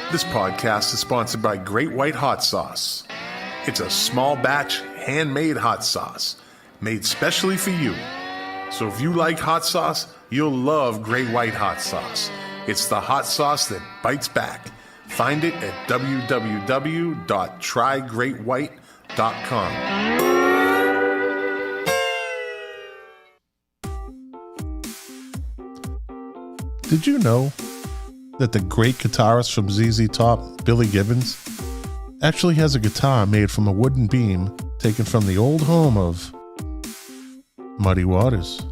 This podcast is sponsored by Great White Hot Sauce. It's a small batch, handmade hot sauce made specially for you. So if you like hot sauce, you'll love Great White Hot Sauce. It's the hot sauce that bites back. Find it at www.trygreatwhite.com. Did you know that the great guitarist from ZZ Top, Billy Gibbons, actually has a guitar made from a wooden beam taken from the old home of Muddy Waters?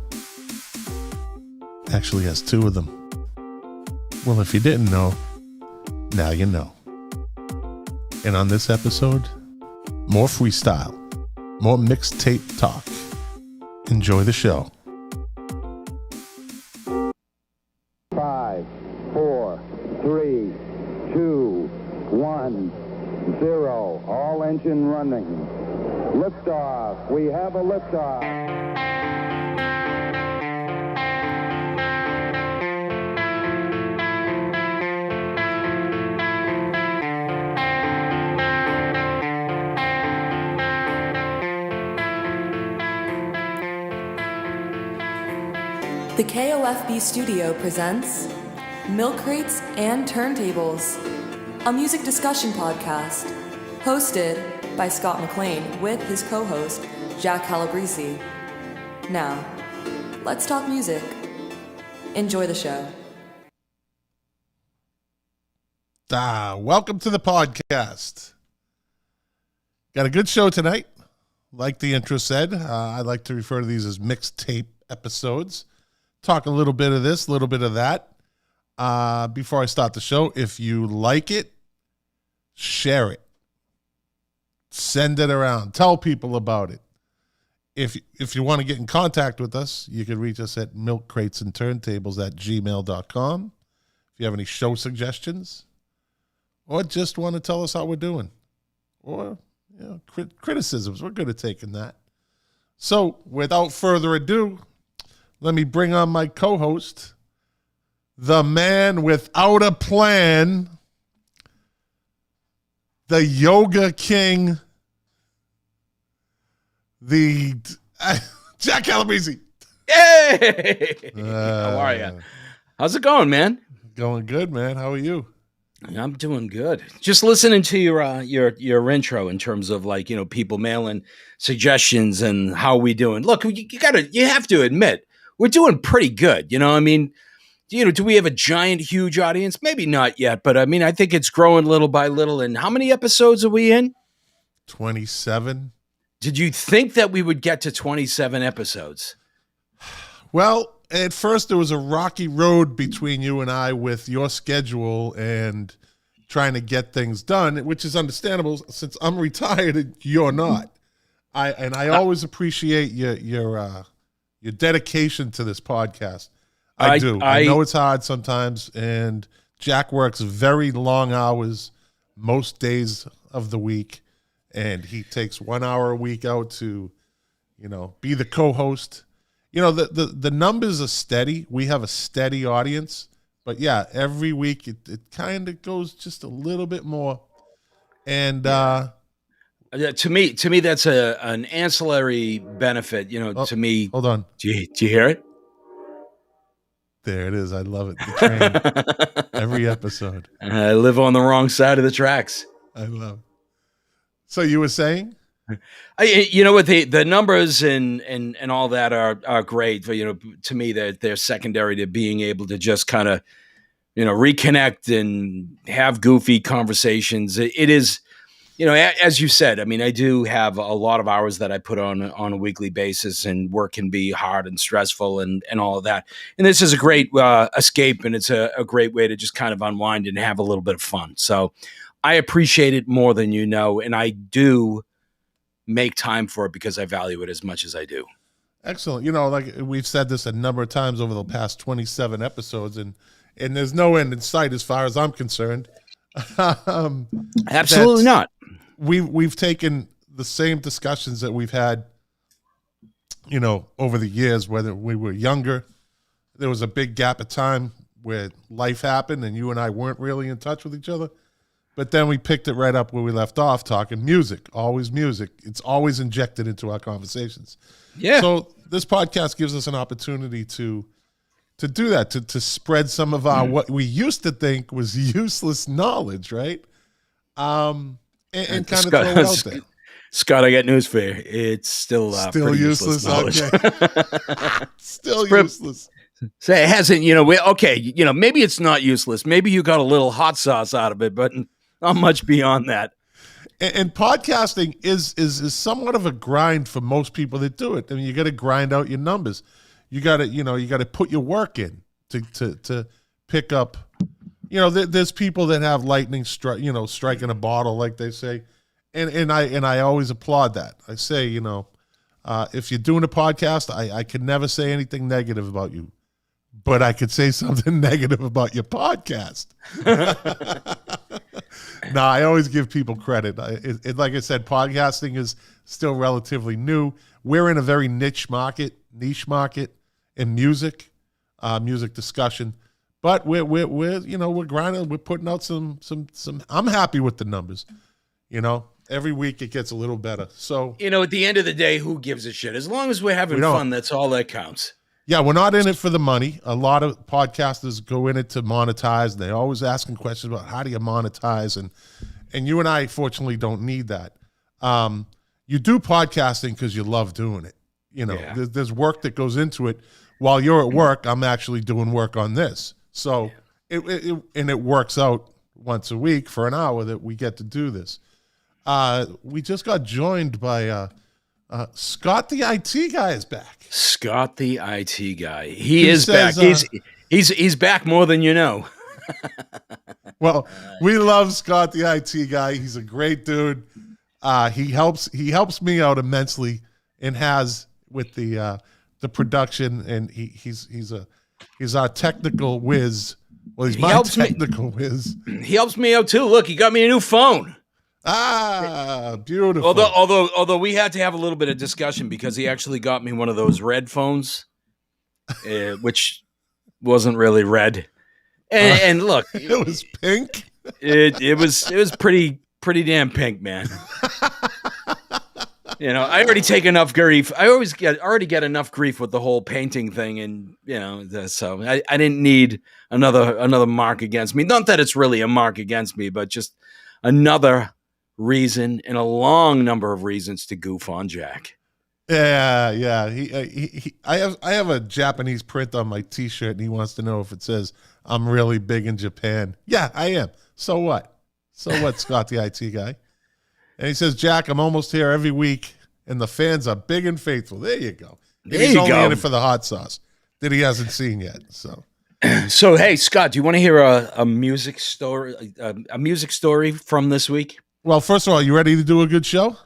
Actually has two of them. Well, if you didn't know, now you know. And on this episode, more freestyle, more mixtape talk. Enjoy the show. 5, 4, 3, 2, 1, 0. All engine running. Liftoff. We have a liftoff. The KOFB studio presents Milk Crates and Turntables, a music discussion podcast hosted by Scott McLean with his co-host Jack Calabrese. Now, let's talk music. Enjoy the show. Welcome to the podcast. Got a good show tonight. Like the intro said, I like to refer to these as mixtape episodes. Talk a little bit of this, a little bit of that. Before I start the show, if you like it, share it. Send it around. Tell people about it. If you want to get in contact with us, you can reach us at milkcratesandturntables@gmail.com. If you have any show suggestions, or just want to tell us how we're doing, or criticisms, we're good at taking that. So, without further ado, let me bring on my co-host, the man without a plan, the yoga king, the Jack Calabrese. Hey! How are you? How's it going, man? Going good, man. How are you? I'm doing good. Just listening to your intro in terms of people mailing suggestions and how we doing. Look, you have to admit we're doing pretty good. Do we have a giant, huge audience? Maybe not yet, but I think it's growing little by little. And how many episodes are we in? 27. Did you think that we would get to 27 episodes? Well, at first there was a rocky road between you and I with your schedule and trying to get things done, which is understandable since I'm retired and you're not. I always appreciate your dedication to this podcast. I do. I know it's hard sometimes, and Jack works very long hours most days of the week, and he takes 1 hour a week out to, be the co-host. The numbers are steady. We have a steady audience, but yeah, every week it kind of goes just a little bit more. And to me, that's an ancillary benefit. To me. Hold on. Do you hear it? There it is. I love it. The train. Every episode. I live on the wrong side of the tracks. I love it. So you were saying? What the numbers and all that are great. But, to me, they're secondary to being able to just kind of, reconnect and have goofy conversations. It is, as you said, I do have a lot of hours that I put on a weekly basis, and work can be hard and stressful and all of that. And this is a great escape, and it's a great way to just kind of unwind and have a little bit of fun. So I appreciate it more than you know, and I do make time for it because I value it as much as I do. Excellent. Like we've said this a number of times over the past 27 episodes, and there's no end in sight as far as I'm concerned. Absolutely not. We've taken the same discussions that we've had, over the years, whether we were younger. There was a big gap of time where life happened and you and I weren't really in touch with each other. But then we picked it right up where we left off, talking music. Always music. It's always injected into our conversations. Yeah. So this podcast gives us an opportunity to do that, to spread some of our what we used to think was useless knowledge, right? And kind of throw it out there. Scott, I got news for you. It's still pretty useless knowledge. Okay. Still useless. So it hasn't, maybe it's not useless. Maybe you got a little hot sauce out of it, but not much beyond that. And podcasting is somewhat of a grind for most people that do it. I mean, you got to grind out your numbers. You got to put your work in to pick up. There's people that have lightning striking a bottle, like they say, and I always applaud that. I say, if you're doing a podcast, I could never say anything negative about you, but I could say something negative about your podcast. No, I always give people credit. Like I said, podcasting is still relatively new. We're in a very niche market in music discussion, but we're grinding. We're putting out some. I'm happy with the numbers. Every week it gets a little better. So at the end of the day, who gives a shit? As long as we're having fun, that's all that counts. Yeah, we're not in it for the money. A lot of podcasters go in it to monetize, and they're always asking questions about how do you monetize, and you and I, fortunately, don't need that. You do podcasting because you love doing it. There's work that goes into it. While you're at work, I'm actually doing work on this. So it works out once a week for an hour that we get to do this. We just got joined by Scott the IT guy is back. Scott the IT guy. He is back. He's back more than you know. Well, we love Scott the IT guy. He's a great dude. He helps me out immensely and has with the production, and he's our technical whiz. Well, he's my technical whiz. He helps me out too. Look, he got me a new phone. Ah, beautiful. Although we had to have a little bit of discussion because he actually got me one of those red phones, which wasn't really red. And look, it was pink. It was pretty damn pink, man. I already take enough grief. I already get enough grief with the whole painting thing, and so I didn't need another mark against me. Not that it's really a mark against me, but just another reason and a long number of reasons to goof on Jack. Yeah. I have a Japanese print on my T-shirt, and he wants to know if it says I'm really big in Japan. Yeah, I am. So what? Scott the IT guy? And he says, Jack, I'm almost here every week, and the fans are big and faithful. There you go. He's only in it for the hot sauce that he hasn't seen yet. So hey, Scott, do you want to hear a music story? A music story from this week? Well, first of all, you ready to do a good show?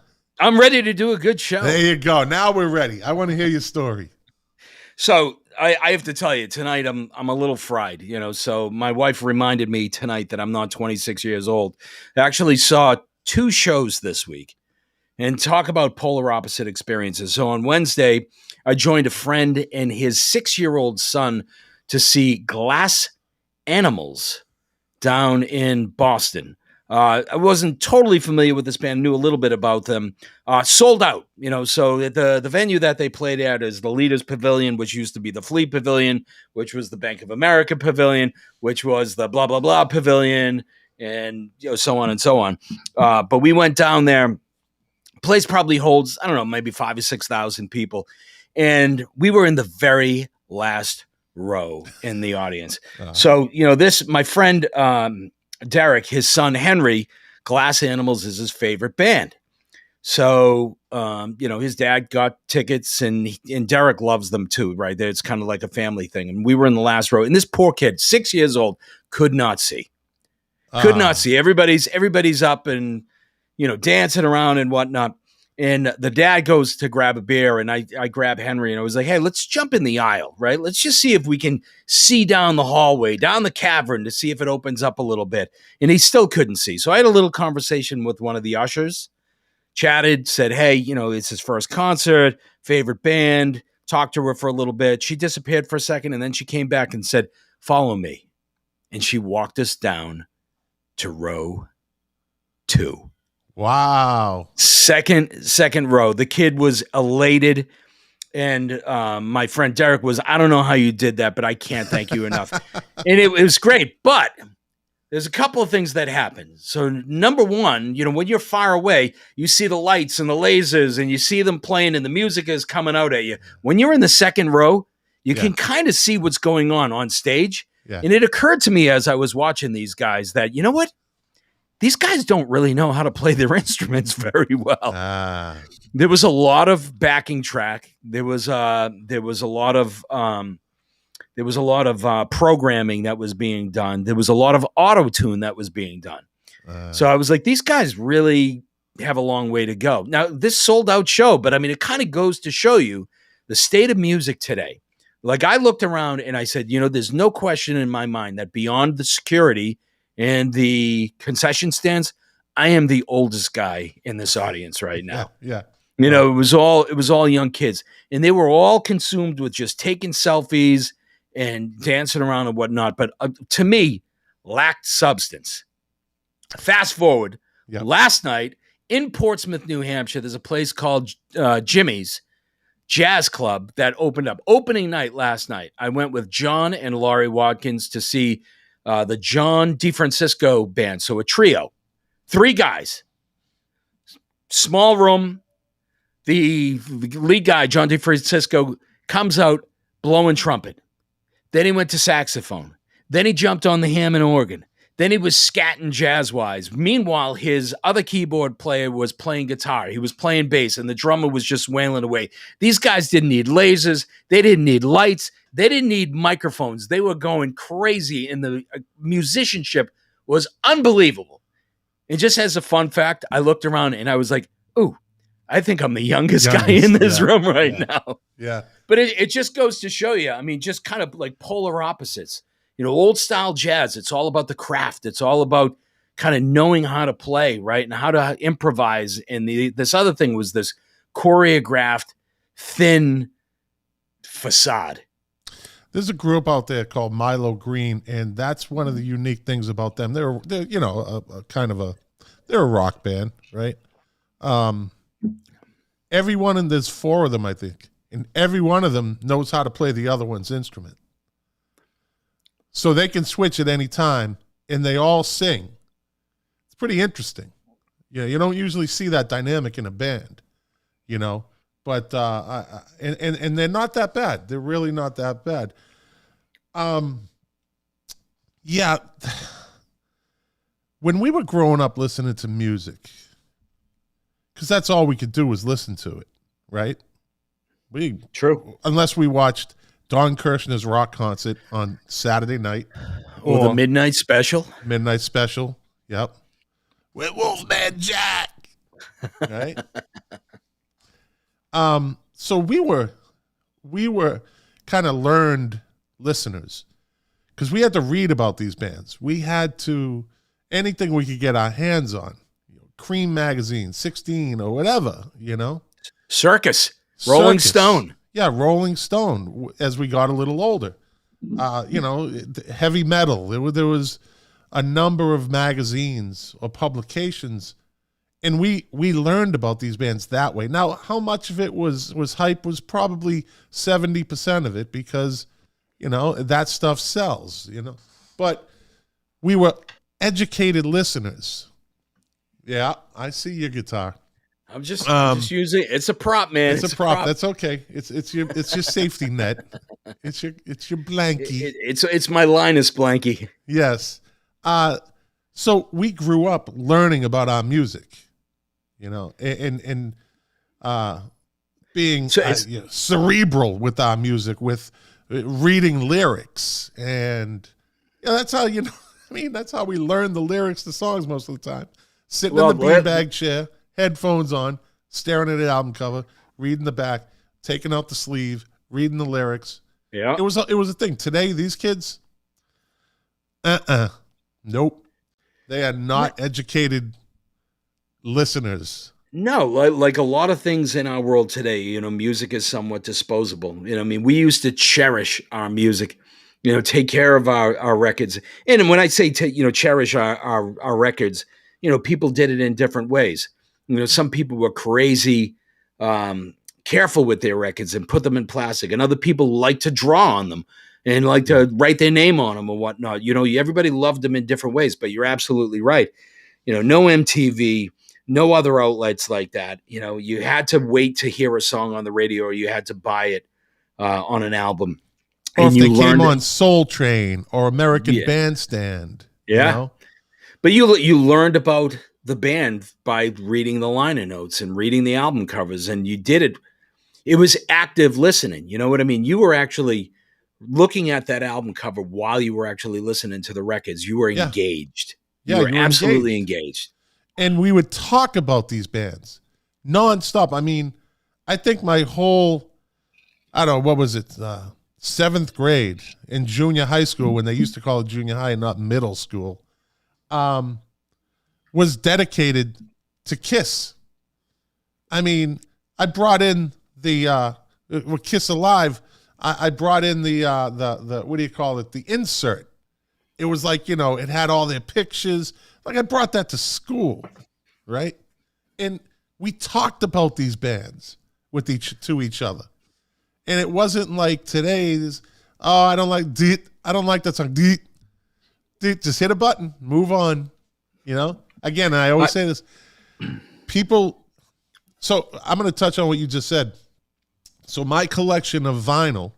I'm ready to do a good show. There you go. Now we're ready. I want to hear your story. So I have to tell you, tonight I'm a little fried. So my wife reminded me tonight that I'm not 26 years old. I actually saw 2 shows this week, and talk about polar opposite experiences. So on Wednesday, I joined a friend and his 6-year-old son to see Glass Animals down in Boston. I wasn't totally familiar with this band, knew a little bit about them. Sold out, so the venue that they played at is the Leaders Pavilion, which used to be the Fleet Pavilion, which was the Bank of America Pavilion, which was the blah, blah, blah Pavilion, and so on and so on. But we went down there. Place probably holds, I don't know, maybe 5,000 or 6,000 people. And we were in the very last row in the audience. So, my friend, Derek, his son, Henry, Glass Animals is his favorite band. So, his dad got tickets and Derek loves them too, right? It's kind of like a family thing. And we were in the last row, and this poor kid, 6 years old, could not see. Everybody's up and, dancing around and whatnot. And the dad goes to grab a beer, and I grab Henry, and I was like, hey, let's jump in the aisle, right? Let's just see if we can see down the hallway, down the cavern, to see if it opens up a little bit. And he still couldn't see. So I had a little conversation with one of the ushers, chatted, said, hey, it's his first concert, favorite band, talked to her for a little bit. She disappeared for a second, and then she came back and said, follow me. And she walked us down to row 2. Wow. Second row. The kid was elated. And my friend Derek was, I don't know how you did that, but I can't thank you enough. And it was great. But there's a couple of things that happen. So number one, when you're far away, you see the lights and the lasers and you see them playing and the music is coming out at you. When you're in the second row, you can kind of see what's going on stage. Yeah. And it occurred to me as I was watching these guys that, you know what? These guys don't really know how to play their instruments very well. There was a lot of backing track. There was a lot of programming that was being done. There was a lot of auto-tune that was being done. So I was like, these guys really have a long way to go. Now, this sold-out show, but I mean, it kind of goes to show you the state of music today. Like, I looked around and I said, there's no question in my mind that beyond the security and the concession stands, I am the oldest guy in this audience right now. Yeah. It was all young kids, and they were all consumed with just taking selfies and dancing around and whatnot. But to me, lacked substance. Fast forward, last night in Portsmouth, New Hampshire, there's a place called Jimmy's Jazz Club that opened up. Opening night last night, I went with John and Laurie Watkins to see the John DeFrancisco band. So a trio, 3 guys, small room. The lead guy, John DeFrancisco, comes out blowing trumpet. Then he went to saxophone. Then he jumped on the Hammond organ. Then he was scatting jazz-wise. Meanwhile, his other keyboard player was playing guitar. He was playing bass, and the drummer was just wailing away. These guys didn't need lasers. They didn't need lights. They didn't need microphones. They were going crazy, and the musicianship was unbelievable. And just as a fun fact, I looked around, and I was like, ooh, I think I'm the youngest guy in this room right now. Yeah. But it just goes to show you, I mean, just kind of like polar opposites. Old style jazz, it's all about the craft. It's all about kind of knowing how to play, right? And how to improvise. And this other thing was this choreographed, thin facade. There's a group out there called Milo Green, and that's one of the unique things about them. They're they're a rock band, right? There's 4 of them, I think, and every one of them knows how to play the other one's instrument. So they can switch at any time, and they all sing. It's pretty interesting. You don't usually see that dynamic in a band, But and they're not that bad. They're really not that bad. When we were growing up listening to music, because that's all we could do was listen to it, right? True. Unless we watched Don Kirshner's rock concert on Saturday night. Or the Midnight Special. Midnight Special, yep. With Wolfman Jack, right? So we were kind of learned listeners because we had to read about these bands. We had to, anything we could get our hands on, Cream Magazine, 16 or whatever, Circus, Rolling Stone. Yeah, Rolling Stone as we got a little older. Heavy metal. There was a number of magazines or publications, and we learned about these bands that way. Now, how much of it was hype was probably 70% of it because, that stuff sells, But we were educated listeners. Yeah, I see your guitar. I'm just using it's a prop, man. It's a prop. That's okay. It's your safety net. It's your blankie. It's my Linus blankie. Yes. So we grew up learning about our music, and being cerebral with our music, with reading lyrics, and that's how that's how we learn the lyrics to songs most of the time. Sitting in the beanbag chair, headphones on, staring at the album cover, reading the back, taking out the sleeve, reading the lyrics. Yeah, it was a thing. Today, these kids, nope, they are not educated listeners. No, like a lot of things in our world today, music is somewhat disposable. We used to cherish our music, take care of our records. And when I say cherish our records, people did it in different ways. Some people were crazy, careful with their records and put them in plastic, and other people like to draw on them and like to write their name on them or whatnot. Everybody loved them in different ways, but you're absolutely right. No MTV, no other outlets like that. You had to wait to hear a song on the radio, or you had to buy it on an album. Or if they came on Soul Train or American Bandstand. Yeah. But you learned about the band by reading the liner notes and reading the album covers, and you did it. It was active listening. You know what I mean? You were actually looking at that album cover while you were actually listening to the records. You were engaged. Yeah, you were absolutely engaged. And we would talk about these bands nonstop. I mean, I think my whole, I don't know, what was it, 7th grade in junior high school, when they used to call it junior high and not middle school, was dedicated to Kiss. I mean, I brought in the with Kiss Alive. I brought in the what do you call it? The insert. It was like, it had all their pictures. Like, I brought that to school, right? And we talked about these bands to each other. And it wasn't like today's, I don't like that song. Just hit a button, move on. Again, and I always say this, people. So I'm going to touch on what you just said. So my collection of vinyl,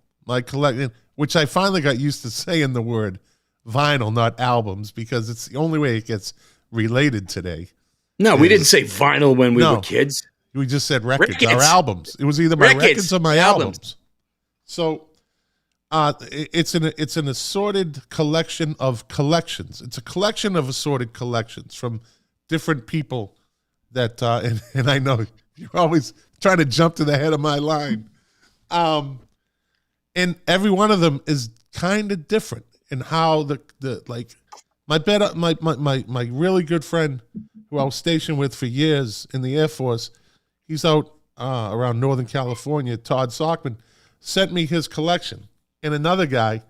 which I finally got used to saying the word vinyl, not albums, because it's the only way it gets related today. No, we didn't say vinyl when we were kids. We just said records. Our albums. It was either my records or my albums. So it's an assorted collection of collections. It's a collection of assorted collections from different people that, and I know you're always trying to jump to the head of my line. And every one of them is kind of different in how my really good friend who I was stationed with for years in the Air Force, he's out around Northern California, Todd Sockman, sent me his collection. And another guy,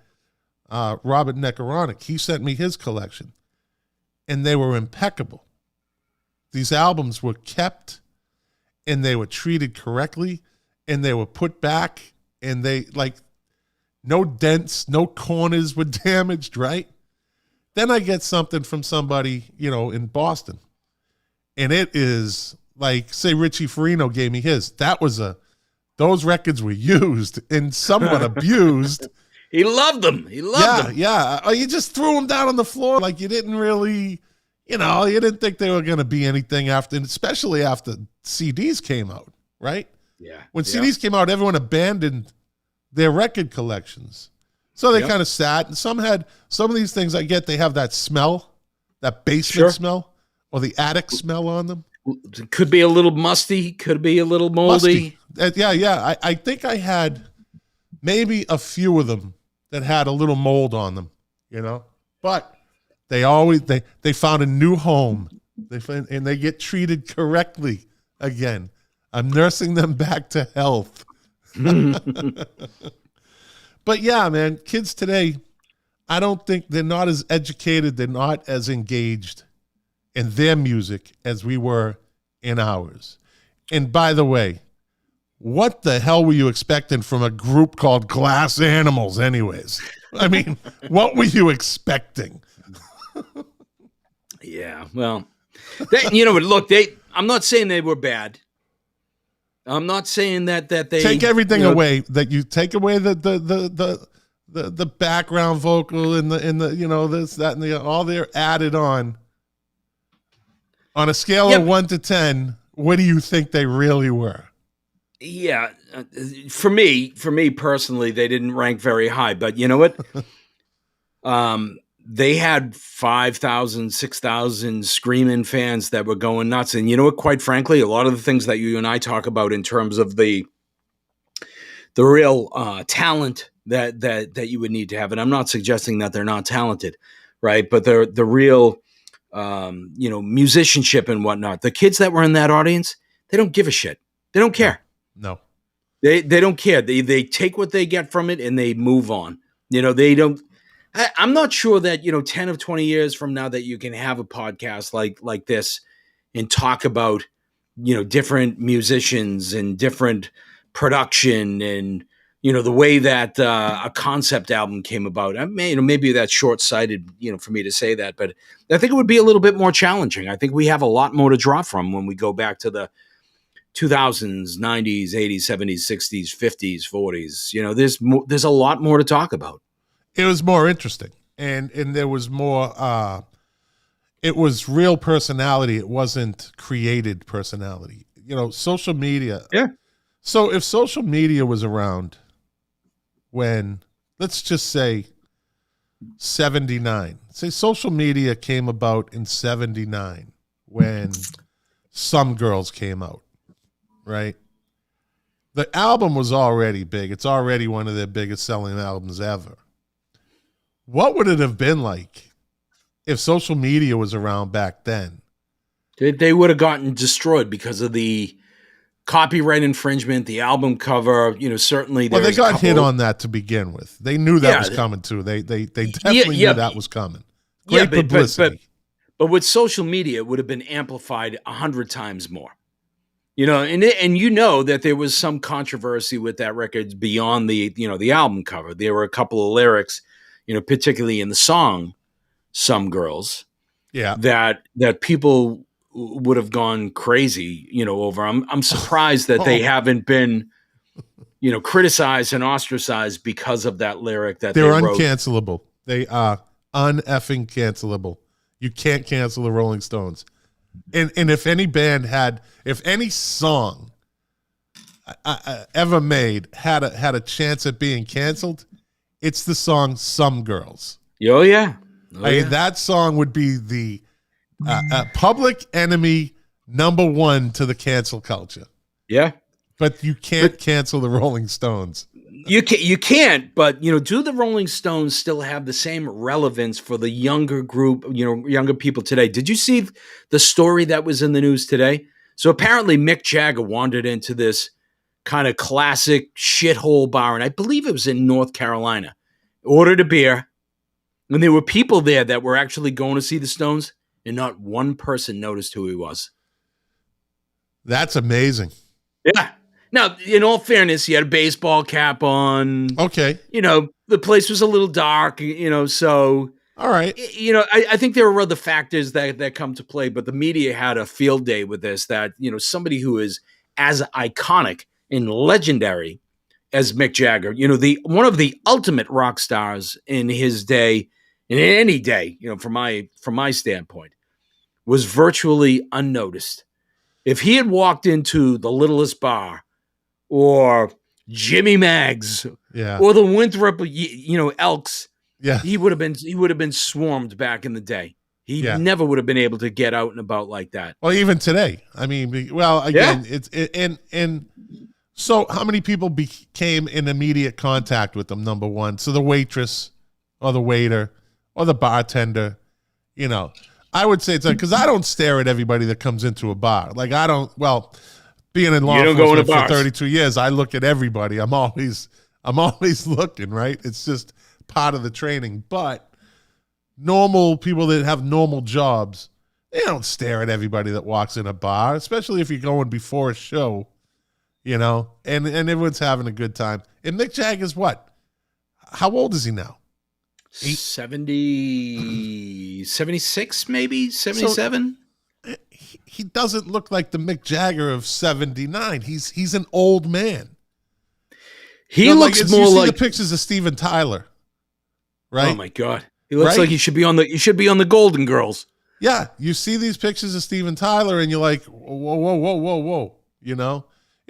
Robert Nekoronic, he sent me his collection. And they were impeccable. These albums were kept, and they were treated correctly, and they were put back, and they, no dents, no corners were damaged, right? Then I get something from somebody, in Boston, and it is like, say Richie Farino gave me his. Those records were used and somewhat abused. He loved them. Them. Yeah. You just threw them down on the floor like you didn't really, you didn't think they were going to be anything after, and especially after CDs came out, right? Yeah. When CDs came out, everyone abandoned their record collections. So they kind of sat, and some of these things I get, they have that smell, that basement smell, or the attic smell on them. Could be a little musty, could be a little moldy. Yeah. I think I had maybe a few of them that had a little mold on them, but they always, they found a new home, and they get treated correctly again. I'm nursing them back to health. But yeah, man, kids today, I don't think they're not as educated. They're not as engaged in their music as we were in ours. And by the way, what the hell were you expecting from a group called Glass Animals anyways? I mean, what were you expecting? Yeah, well, look, I'm not saying they were bad. I'm not saying that they take everything away. That you take away the background vocal and the this, that, and the all they're added on a scale of 1 to 10. What do you think they really were? Yeah, for me personally, they didn't rank very high. But you know what? They had 5,000, 6,000 screaming fans that were going nuts. And you know what, quite frankly, a lot of the things that you and I talk about in terms of the real talent that you would need to have. And I'm not suggesting that they're not talented, right? But the real, musicianship and whatnot. The kids that were in that audience, they don't give a shit. They don't care. No. They don't care. They take what they get from it and they move on. They don't. I'm not sure that 10 or 20 years from now that you can have a podcast like this and talk about different musicians and different production and the way that a concept album came about. Maybe that's short-sighted for me to say that, but I think it would be a little bit more challenging. I think we have a lot more to draw from when we go back to the 2000s, 90s, 80s, 70s, 60s, 50s, 40s. There's a lot more to talk about. It was more interesting, and there was more. It was real personality. It wasn't created personality. Social media. Yeah. So if social media was around when, let's just say, 79. Say social media came about in 79 when Some Girls came out, right? The album was already big. It's already one of their biggest selling albums ever. What would it have been like if social media was around back then? They would have gotten destroyed because of the copyright infringement, the album cover. Certainly. Well, they got hit on that to begin with. They knew that was coming too. They definitely knew that was coming. Great publicity. But with social media, it would have been amplified 100 times more. And that there was some controversy with that record beyond the album cover. There were a couple of lyrics, particularly in the song "Some Girls," that people would have gone crazy, over. I'm surprised that they haven't been, criticized and ostracized because of that lyric that they're wrote. Uncancelable. They are uneffing cancelable. You can't cancel the Rolling Stones. And if any song ever made had a chance at being canceled, it's the song "Some Girls." Oh yeah. That song would be the public enemy #1 to the cancel culture. Yeah. But you can't cancel the Rolling Stones. You can't, but do the Rolling Stones still have the same relevance for the younger group, younger people today? Did you see the story that was in the news today? So apparently Mick Jagger wandered into this kind of classic shithole bar, and I believe it was in North Carolina, ordered a beer, and there were people there that were actually going to see the Stones, and not one person noticed who he was. That's amazing. Yeah. Now, in all fairness, he had a baseball cap on. Okay. The place was a little dark, so. All right. I think there are other factors that come to play, but the media had a field day with this, that, somebody who is as iconic and legendary as Mick Jagger, one of the ultimate rock stars in his day, in any day, from my standpoint, was virtually unnoticed. If he had walked into the Littlest Bar, or Jimmy Maggs, or the Winthrop, Elks, he would have been swarmed back in the day. He never would have been able to get out and about like that. Well, even today, I mean, well, again, and so how many people came in immediate contact with them? #1, so the waitress, or the waiter, or the bartender, I would say it's because I don't stare at everybody that comes into a bar. Like I don't. Well. Being in law enforcement for 32 years, I look at everybody. I'm always looking, right? It's just part of the training. But normal people that have normal jobs, they don't stare at everybody that walks in a bar, especially if you're going before a show, and everyone's having a good time. And Mick Jagger's what? How old is he now? 70, 76 maybe, 77? He doesn't look like the Mick Jagger of 79. He's an old man. He looks more like the pictures of Steven Tyler, right? Oh my God, he looks like he should be on the Golden Girls. Yeah, you see these pictures of Steven Tyler, and you're like, whoa. I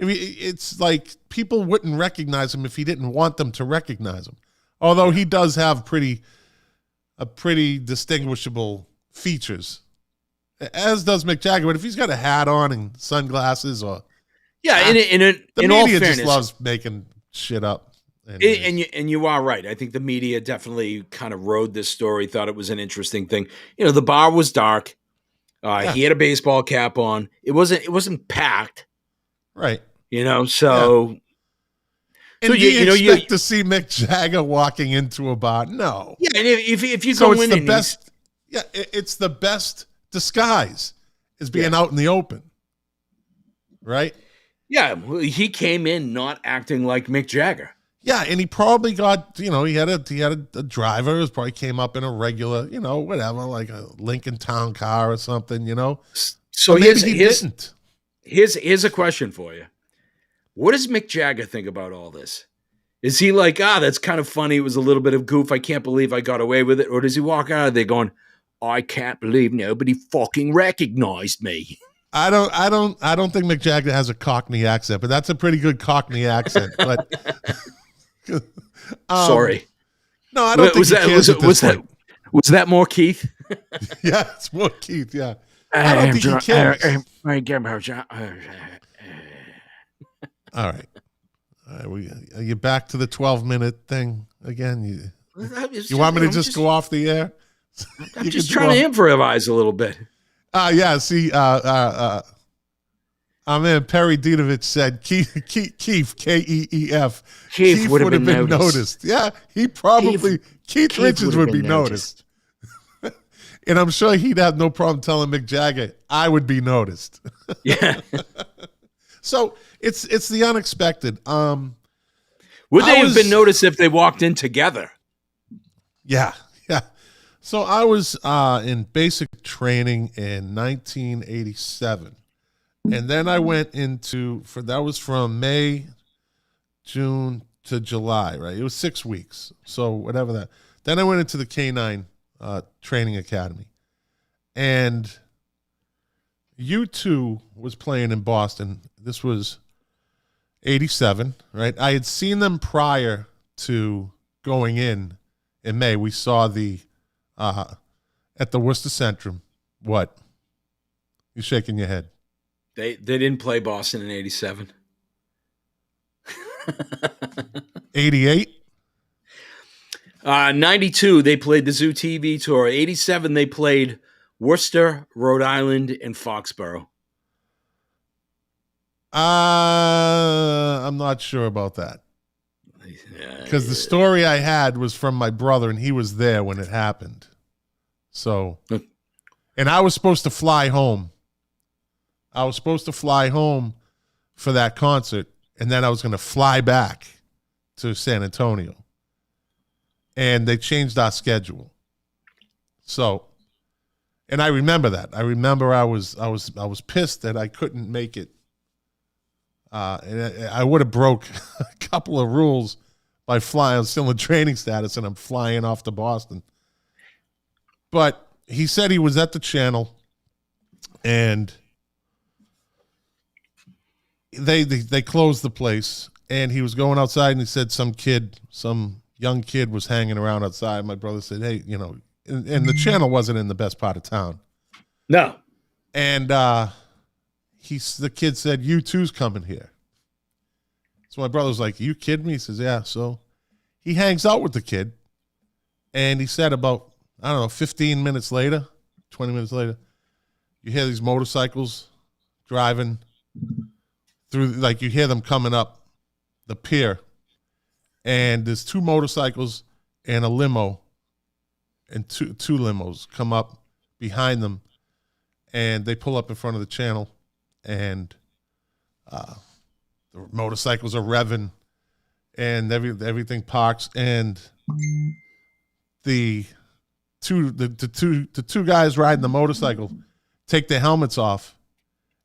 mean, it's like people wouldn't recognize him if he didn't want them to recognize him. Although he does have pretty distinguishable features. As does Mick Jagger, but if he's got a hat on and sunglasses, or the media just loves making shit up. And you are right. I think the media definitely kind of rode this story, thought it was an interesting thing. The bar was dark. He had a baseball cap on. It wasn't packed, right? So And So do you expect to see Mick Jagger walking into a bar? No. Yeah, and if you So go it's in the and best. Yeah, it's the best disguise is being out in the open, right? yeah, well, he came in not acting like Mick Jagger. Yeah, and he probably got, he had a driver who probably came up in a regular, whatever, like a Lincoln Town car or something, So maybe he didn't. Here's a question for you. What does Mick Jagger think about all this? Is he like, that's kind of funny. It was a little bit of goof. I can't believe I got away with it. Or does he walk out of there going, I can't believe nobody fucking recognized me? I don't think Mick Jagger has a Cockney accent, but that's a pretty good Cockney accent. But Sorry. No, I don't think he cares at this point. Was that more Keith? Yeah, it's more Keith. Yeah, I don't think he cares. All right. Are you back to the 12-minute thing again? You want me to just go off the air? I'm just trying to improvise a little bit. Yeah. See, our man Perry Dietovich said Keith Keef Keith would have been noticed. Yeah, Keith Richards would be noticed. And I'm sure he'd have no problem telling Mick Jagger, I would be noticed. Yeah. So it's the unexpected. Would they have been noticed if they walked in together? Yeah. So I was in basic training in 1987. And then I went that was from May, June to July, right? It was 6 weeks. So whatever that. Then I went into the K9 training academy. And U2 was playing in Boston. This was 87, right? I had seen them prior to going in May. We saw the at the Worcester Centrum. What? You're shaking your head. They didn't play Boston in 87. 88? 92, they played the Zoo TV tour. 87, they played Worcester, Rhode Island, and Foxborough. I'm not sure about that. Because the story I had was from my brother, and he was there when it happened. So, and I was supposed to fly home. I was supposed to fly home for that concert, and then I was going to fly back to San Antonio. And they changed our schedule. So, and I remember that. I remember I was pissed that I couldn't make it. And I would have broke a couple of rules by flying. I'm still in training status, and I'm flying off to Boston. But he said he was at the channel, and they closed the place, and he was going outside, and he said some young kid was hanging around outside. My brother said, hey, and the channel wasn't in the best part of town. No. And the kid said, U2's coming here. So my brother was like, you kidding me? He says, yeah. So he hangs out with the kid, and he said about, 15 minutes later, 20 minutes later, you hear these motorcycles driving through, like you hear them coming up the pier, and there's two motorcycles and a limo, and two limos come up behind them, and they pull up in front of the channel, and the motorcycles are revving, and everything parks, and the two guys riding the motorcycle take their helmets off,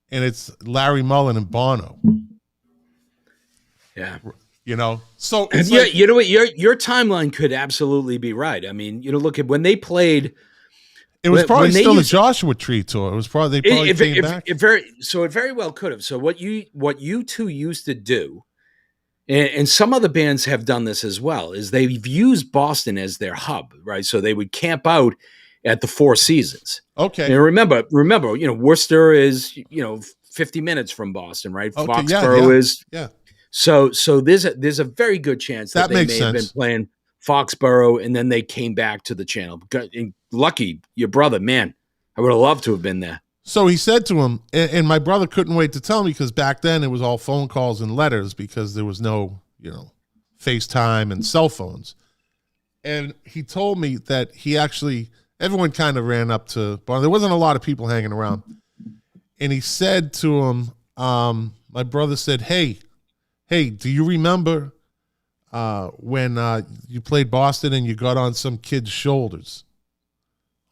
and it's Larry Mullen and Bono. Yeah. So it's you know what? Your timeline could absolutely be right. I mean, look at when they played. It was probably still the Joshua Tree tour. It was probably they probably came back. It very well could have. So what U2 used to do, and some other bands have done this as well, is they've used Boston as their hub, right? So they would camp out at the Four Seasons. Okay. And remember, Worcester is 50 minutes from Boston, right? Okay, Foxborough is. Yeah. So there's a very good chance that they may have been playing Foxborough, and then they came back to the channel. Lucky your brother, man. I would have loved to have been there. So he said to him, and my brother couldn't wait to tell me, because back then it was all phone calls and letters, because there was no, FaceTime and cell phones. And he told me that everyone kind of ran up to Bonham. There wasn't a lot of people hanging around. And he said to him, my brother said, hey, do you remember when you played Boston and you got on some kid's shoulders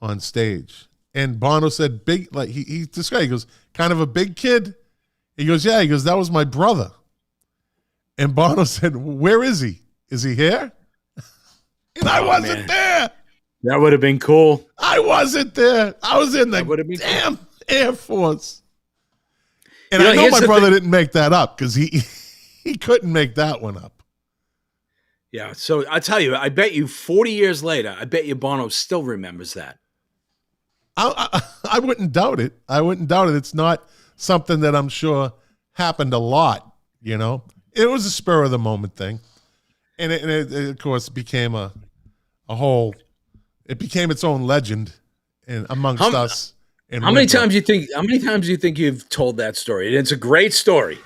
on stage? And Bono said, big, like he described, he goes, kind of a big kid? He goes, yeah. He goes, that was my brother. And Bono said, where is he? Is he here? And I wasn't there. That would have been cool. I wasn't there. I was in the damn Air Force. And I know my brother didn't make that up because he couldn't make that one up. Yeah. So I tell you, I bet you 40 years later, I bet you Bono still remembers that. I wouldn't doubt it. I wouldn't doubt it. It's not something that I'm sure happened a lot, you know. It was a spur of the moment thing. And it of course became it became its own legend amongst us. How many times do you think you've told that story? It's a great story.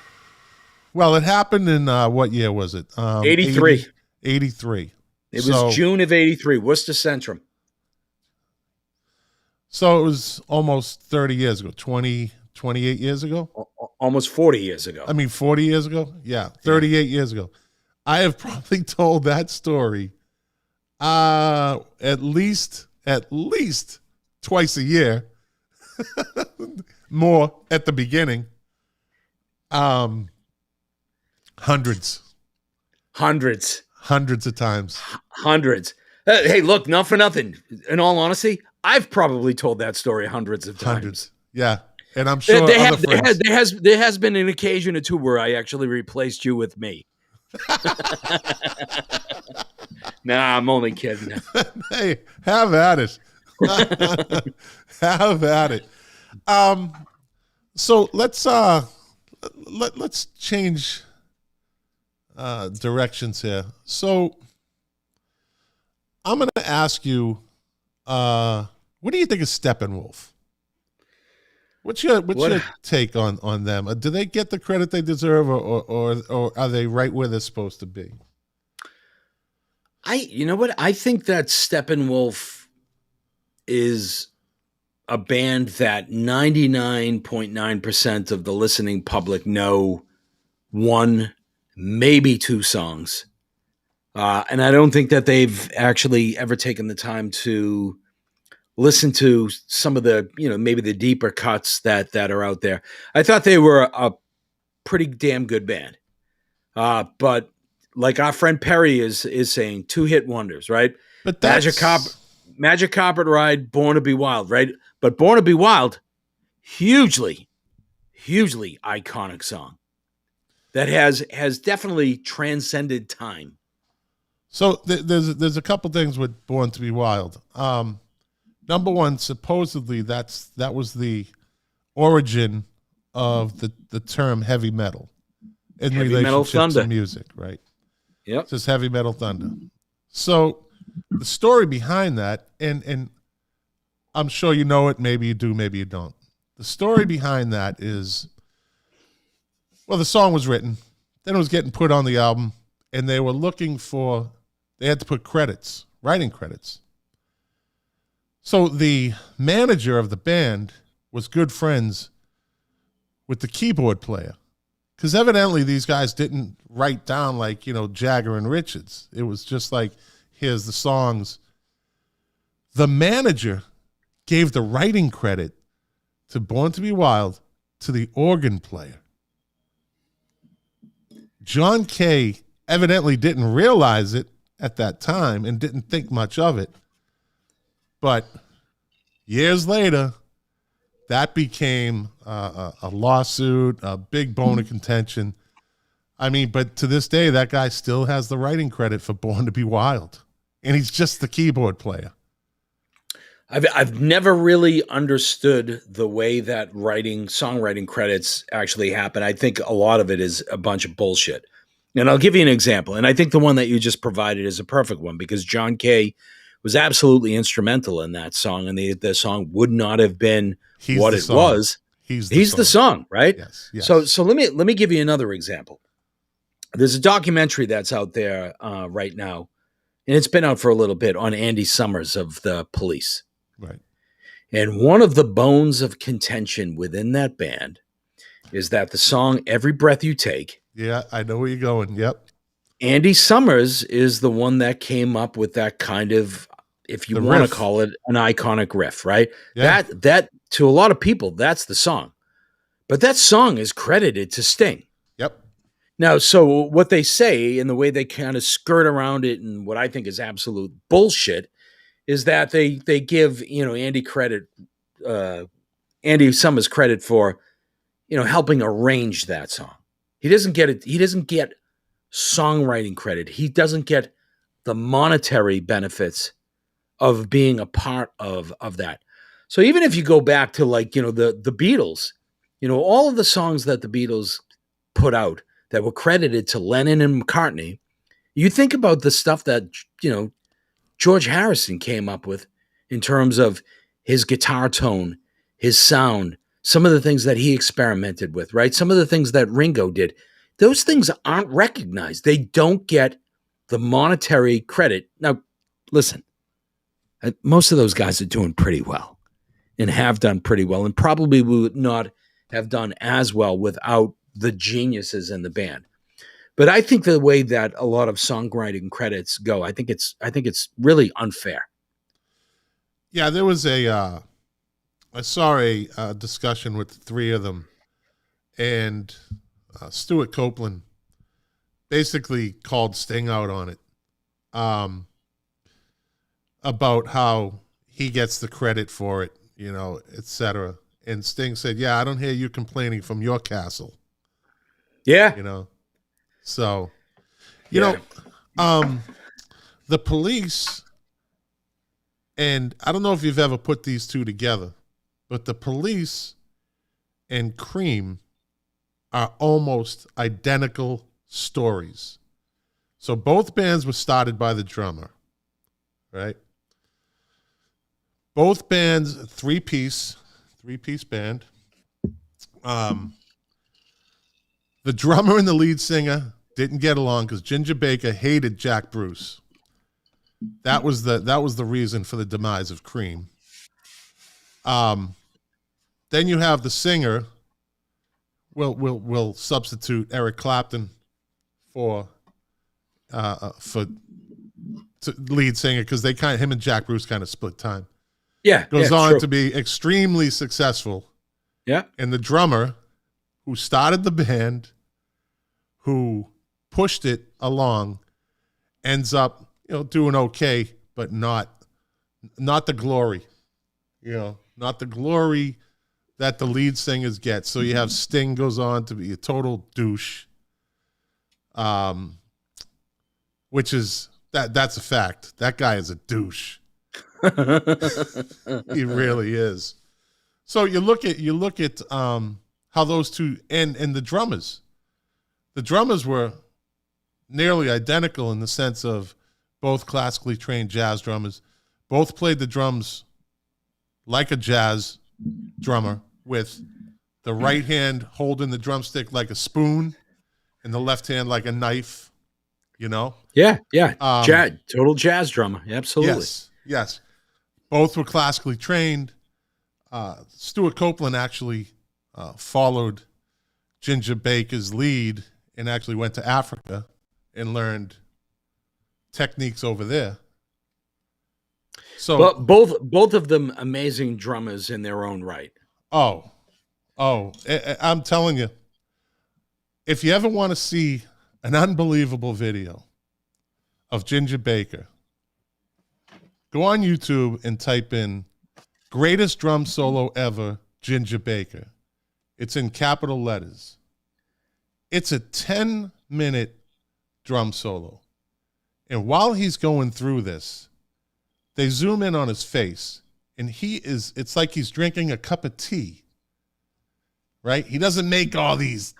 Well, it happened in what year was it? 83. 83. It was June of 83, Worcester Centrum. So it was almost 30 years ago, 28 years ago? Almost 40 years ago. I mean, 40 years ago? Yeah, 38 years ago. I have probably told that story at least twice a year. More at the beginning. Hundreds of times. Hundreds. Hey, look, not for nothing. In all honesty, I've probably told that story hundreds of times. Yeah. And I'm sure there has been an occasion or two where I actually replaced you with me. Nah, I'm only kidding. Hey, have at it. Have at it. So let's change directions here. So I'm going to ask you, what do you think of Steppenwolf? What's your take on them? Do they get the credit they deserve, or are they right where they're supposed to be? You know what? I think that Steppenwolf is a band that 99.9% of the listening public know one, maybe two songs. And I don't think that they've actually ever taken the time to listen to some of the, maybe the deeper cuts that are out there. I thought they were a pretty damn good band. But like our friend Perry is saying, 2-hit wonders, right? But Magic Carpet Ride, Born to Be Wild, right? But Born to Be Wild, hugely iconic song that has definitely transcended time. So there's a couple things with Born to Be Wild. Number one, supposedly that was the origin of the term heavy metal in relationship to music, right? Yep. It's just heavy metal thunder. So the story behind that, and I'm sure you know it, maybe you do, maybe you don't. The story behind that is, well, the song was written, then it was getting put on the album, and they had to put credits, writing credits. So the manager of the band was good friends with the keyboard player, because evidently these guys didn't write down like, Jagger and Richards. It was just like, here's the songs. The manager gave the writing credit to Born to Be Wild to the organ player. John Kay evidently didn't realize it at that time and didn't think much of it. But years later, that became a lawsuit, a big bone of contention. I mean, but to this day, that guy still has the writing credit for Born to Be Wild. And he's just the keyboard player. I've never really understood the way that songwriting credits actually happen. I think a lot of it is a bunch of bullshit. And I'll give you an example. And I think the one that you just provided is a perfect one, because John Kay was absolutely instrumental in that song. And the song would not have been what it was. He's the song, right? Yes. So let me give you another example. there's a documentary that's out there right now, and it's been out for a little bit, on Andy Summers of the Police. Right. And one of the bones of contention within that band is that the song Every Breath You Take. Yeah, I know where you're going. Yep. Andy Summers is the one that came up with that kind of, if you The want riff. to call it, an iconic riff, right? Yeah. That to a lot of people, that's the song. But that song is credited to Sting. Yep. Now, so what they say and the way they kind of skirt around it, and what I think is absolute bullshit, is that they give, Andy Summers credit for, helping arrange that song. He doesn't get it. He doesn't get songwriting credit. He doesn't get the monetary benefits of being a part of that. So even if you go back to the Beatles, all of the songs that the Beatles put out that were credited to Lennon and McCartney, you think about the stuff that, George Harrison came up with in terms of his guitar tone, his sound, some of the things that he experimented with, right? Some of the things that Ringo did. Those things aren't recognized. They don't get the monetary credit. Now, listen, most of those guys are doing pretty well and have done pretty well, and probably would not have done as well without the geniuses in the band. But I think the way that a lot of songwriting credits go, I think it's really unfair. Yeah, there was I saw a discussion with the three of them, and Stuart Copeland basically called Sting out on it, about how he gets the credit for it, etc. And Sting said, "Yeah, I don't hear you complaining from your castle." Yeah. So, Yeah. the Police, and I don't know if you've ever put these two together, but the Police and Cream are almost identical stories. So both bands were started by the drummer, right? Both bands, three-piece band. The drummer and the lead singer didn't get along because Ginger Baker hated Jack Bruce. That was the reason for the demise of Cream. Then you have the singer. We'll substitute Eric Clapton for lead singer, because him and Jack Bruce kind of split time. Yeah. Goes yeah, on true. to be extremely successful. Yeah. And the drummer, who started the band, who pushed it along, ends up, doing okay, but not the glory, not the glory that the lead singers get. So you have Sting goes on to be a total douche, which is that's a fact. That guy is a douche. He really is. So you look at how those two and the drummers were nearly identical in the sense of both classically trained jazz drummers, both played the drums like a jazz drummer, with the right hand holding the drumstick like a spoon and the left hand like a knife, Yeah. Total jazz drummer. Absolutely. Yes. Both were classically trained. Stuart Copeland actually followed Ginger Baker's lead and actually went to Africa and learned techniques over there. So, But both of them amazing drummers in their own right. I'm telling you, if you ever want to see an unbelievable video of Ginger Baker, go on YouTube and type in "greatest drum solo ever, Ginger Baker." It's in capital letters. It's a 10-minute drum solo. And while he's going through this, they zoom in on his face, and it's like he's drinking a cup of tea, right? He doesn't make all these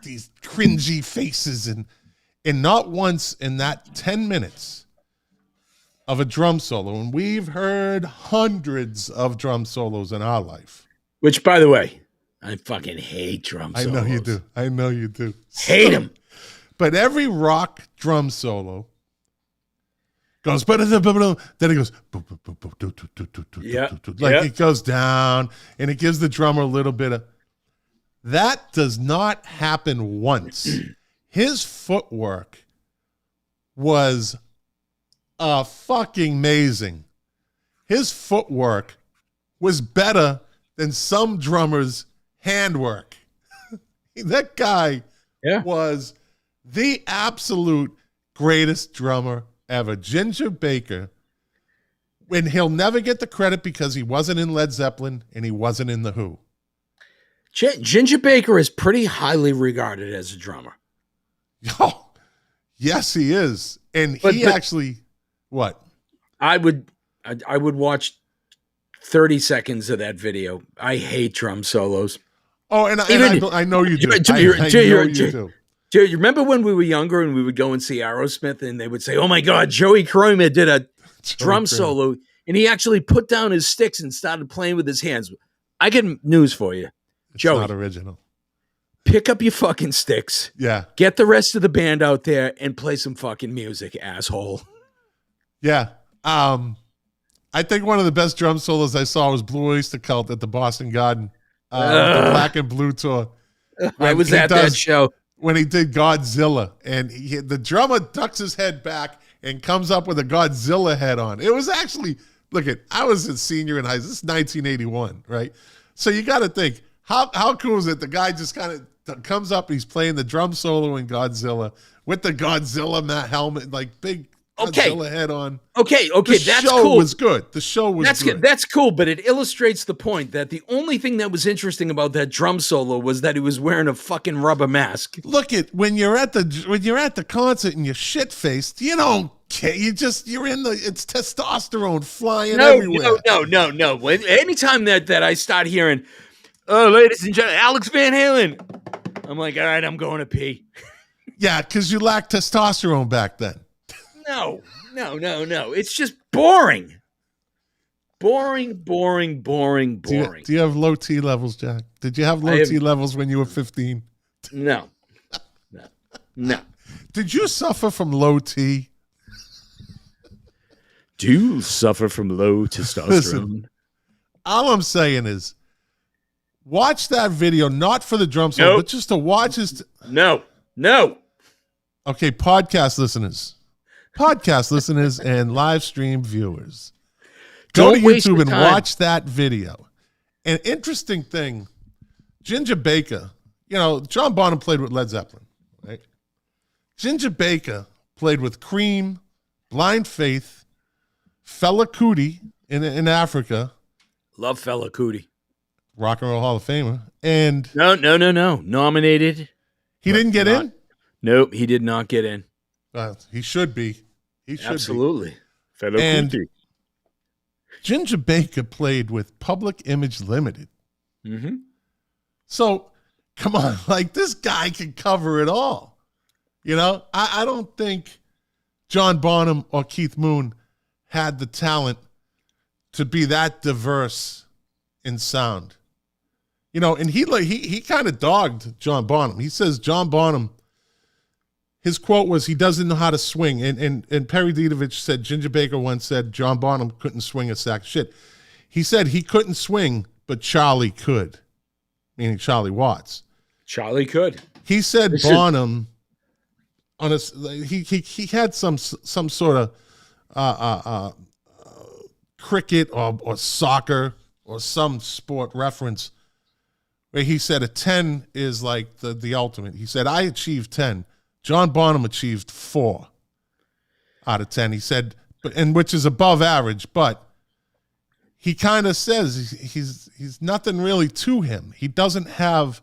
cringy faces, and not once in that 10 minutes of a drum solo, and we've heard hundreds of drum solos in our life. Which, by the way, I fucking hate drum solos. I know you do. Hate them. But every rock drum solo goes, then it goes, like it goes down, and it gives the drummer a little bit of. That does not happen once. His footwork was fucking amazing. His footwork was better than some drummers' handwork. That guy was the absolute greatest drummer ever. Ginger Baker, when he'll never get the credit because he wasn't in Led Zeppelin and he wasn't in The Who. Ginger Baker is pretty highly regarded as a drummer. Oh, yes, he is. And but actually, what? I would watch 30 seconds of that video. I hate drum solos. Oh, and I know you do. I know you do. Do you remember when we were younger and we would go and see Aerosmith and they would say, "Oh my God, Joey Kramer did a drum solo," and he actually put down his sticks and started playing with his hands. I get news for you, Joey. It's not original. Pick up your fucking sticks. Yeah. Get the rest of the band out there and play some fucking music, asshole. Yeah. I think one of the best drum solos I saw was Blue Oyster Cult at the Boston Garden, the Black and Blue tour. I was at that show. When he did Godzilla, and the drummer ducks his head back and comes up with a Godzilla head on. It was actually, I was a senior in high school. This is 1981, right? So you got to think, how cool is it? The guy just kind of comes up, he's playing the drum solo in Godzilla with the Godzilla helmet, like big Godzilla head on. Okay, the that's show cool. Was good. The show was good. That's cool, but it illustrates the point that the only thing that was interesting about that drum solo was that he was wearing a fucking rubber mask. Look at when you're at the concert and you're shit faced, you don't care. It's testosterone flying everywhere. No. Anytime that I start hearing, "Oh, ladies and gentlemen, Alex Van Halen," I'm like, all right, I'm going to pee. Yeah, because you lacked testosterone back then. No. It's just boring. Boring. Do you have low T levels, Jack? Did you have low T levels when you were 15? No. Did you suffer from low T? Do you suffer from low testosterone? Listen, all I'm saying is, watch that video, not for the drum solo, but just to watch his... No. Okay, podcast listeners and live stream viewers. Go to YouTube and watch that video. An interesting thing, Ginger Baker, John Bonham played with Led Zeppelin, right? Ginger Baker played with Cream, Blind Faith, Fela Kuti in Africa. Love Fela Kuti. Rock and Roll Hall of Famer. And No. Nominated. He didn't get in? Nope, he did not get in. He should be. Absolutely. Fela Kuti. Ginger Baker played with Public Image Limited. Mm-hmm. So, come on, this guy can cover it all. I don't think John Bonham or Keith Moon had the talent to be that diverse in sound. And he kind of dogged John Bonham. He says John Bonham, his quote was, he doesn't know how to swing. And Perry Dietovich said, Ginger Baker once said John Bonham couldn't swing a sack of shit. He said he couldn't swing, but Charlie could, meaning Charlie Watts. Charlie could. He said Bonham, he had some sort of cricket or soccer or some sport reference where he said a 10 is like the ultimate. He said, I achieved 10. John Bonham achieved 4 out of 10. He said, and which is above average, but he kind of says he's nothing really to him. He doesn't have,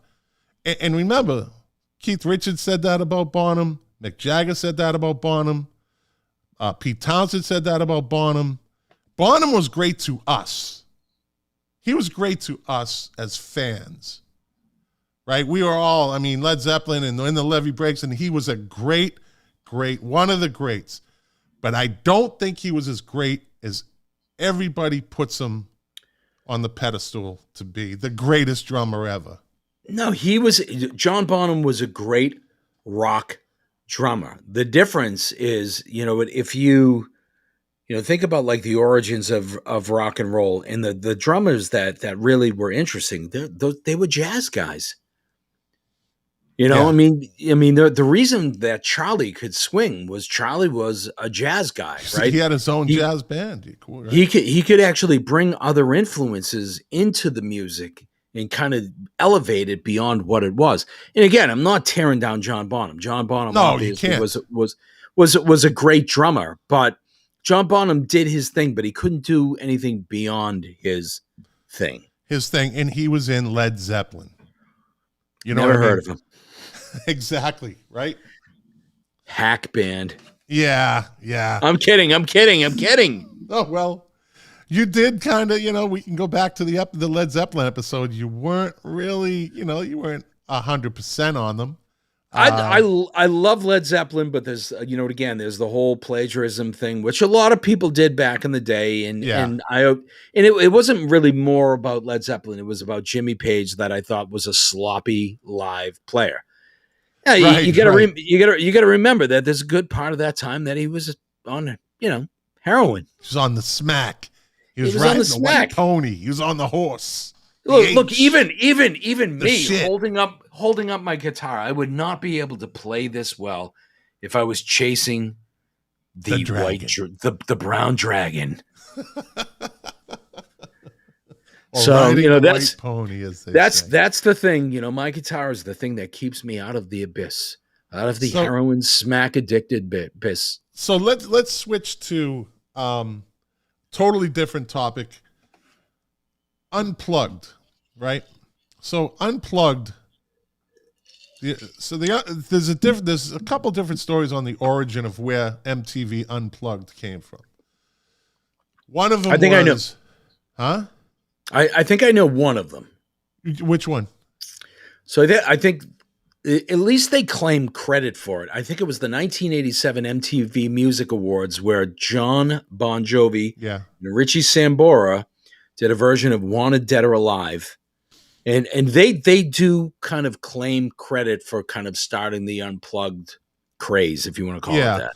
and remember, Keith Richards said that about Bonham. Mick Jagger said that about Bonham. Pete Townsend said that about Bonham. Bonham was great to us. He was great to us as fans, right? We were all, Led Zeppelin and In the Levee Breaks, and he was a great, one of the greats. But I don't think he was as great as everybody puts him on the pedestal to be the greatest drummer ever. No, John Bonham was a great rock drummer. The difference is, if you think about like the origins of rock and roll, and the drummers that really were interesting, they were jazz guys. Yeah. I mean, the reason that Charlie could swing was Charlie was a jazz guy, right? He had his own jazz band. Cool, right? He could actually bring other influences into the music and kind of elevate it beyond what it was. And again, I'm not tearing down John Bonham. John Bonham obviously was a great drummer, but John Bonham did his thing, but he couldn't do anything beyond his thing. And he was in Led Zeppelin. Never heard of him. Exactly, right? Hack band. Yeah. I'm kidding. Oh, well, you did kind of, we can go back to the Led Zeppelin episode. You weren't really, you weren't 100% on them. I love Led Zeppelin, but there's, again, there's the whole plagiarism thing, which a lot of people did back in the day. And it wasn't really more about Led Zeppelin. It was about Jimmy Page, that I thought was a sloppy live player. Yeah, you gotta remember that there's a good part of that time that he was on, heroin. He was on the smack. He was on riding the the smack. White pony. He was on the horse. Look, even me shit. holding up my guitar, I would not be able to play this well if I was chasing the brown dragon. So that's white pony, as they say. That's the thing. My guitar is the thing that keeps me out of the abyss, out of the heroin smack addicted abyss. So let's switch to totally different topic. Unplugged, right? So Unplugged. There's a couple different stories on the origin of where MTV Unplugged came from. One of them I know. Huh? I think I know one of them. Which one? So I think at least they claim credit for it. I think it was the 1987 MTV Music Awards where John Bon Jovi and Richie Sambora did a version of Wanted Dead or Alive. And they do kind of claim credit for kind of starting the Unplugged craze, if you want to call it that.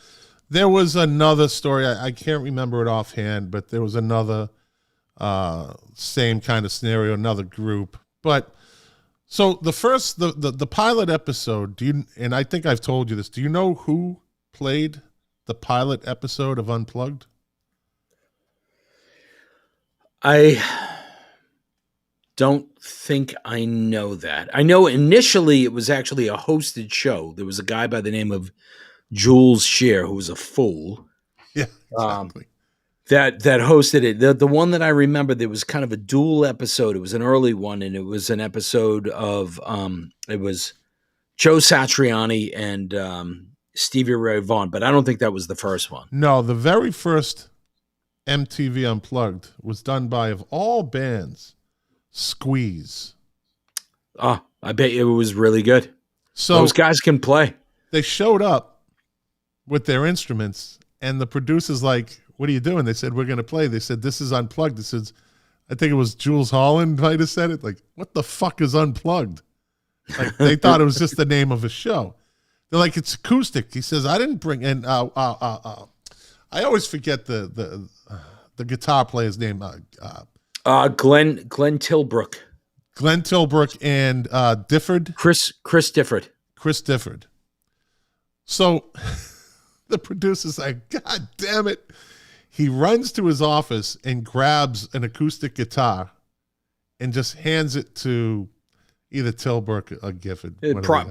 There was another story. I can't remember it offhand, but there was another same kind of scenario, another group. But so the pilot episode, and I think I've told you this, do you know who played the pilot episode of Unplugged? I don't think I know that. I know initially it was actually a hosted show. There was a guy by the name of Jules Shear who was a fool. Yeah, exactly. That hosted it. The one that I remember, there was kind of a dual episode. It was an early one, and it was an episode of it was Joe Satriani and Stevie Ray Vaughan, but I don't think that was the first one. No, the very first MTV Unplugged was done by, of all bands, Squeeze. Oh, I bet it was really good. So those guys can play. They showed up with their instruments, and the producer's like, "What are you doing?" They said, "We're going to play." They said, "This is Unplugged." This is, I think it was Jules Holland might have said it. Like, what the fuck is Unplugged? Like, they thought it was just the name of a show. They're like, it's acoustic. He says, I didn't bring in. I always forget the guitar player's name. Glenn Tilbrook. Glenn Tilbrook and Difford. Chris Difford. Chris Difford. So the producer's like, God damn it. He runs to his office and grabs an acoustic guitar and just hands it to either Tilbrook or Gifford.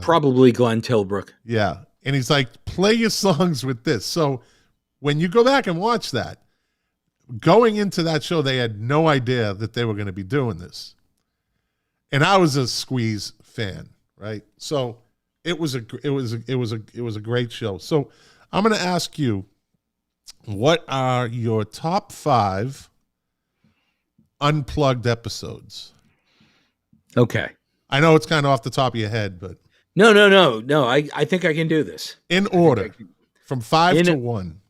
Probably Glenn Tilbrook. Yeah. And he's like, play your songs with this. So when you go back and watch that, going into that show, they had no idea that they were going to be doing this. And I was a Squeeze fan, right? So it was a great show. So I'm going to ask you, what are your top 5 Unplugged episodes? Okay. I know it's kind of off the top of your head, but no. I think I can do this in order, from 5 to 1.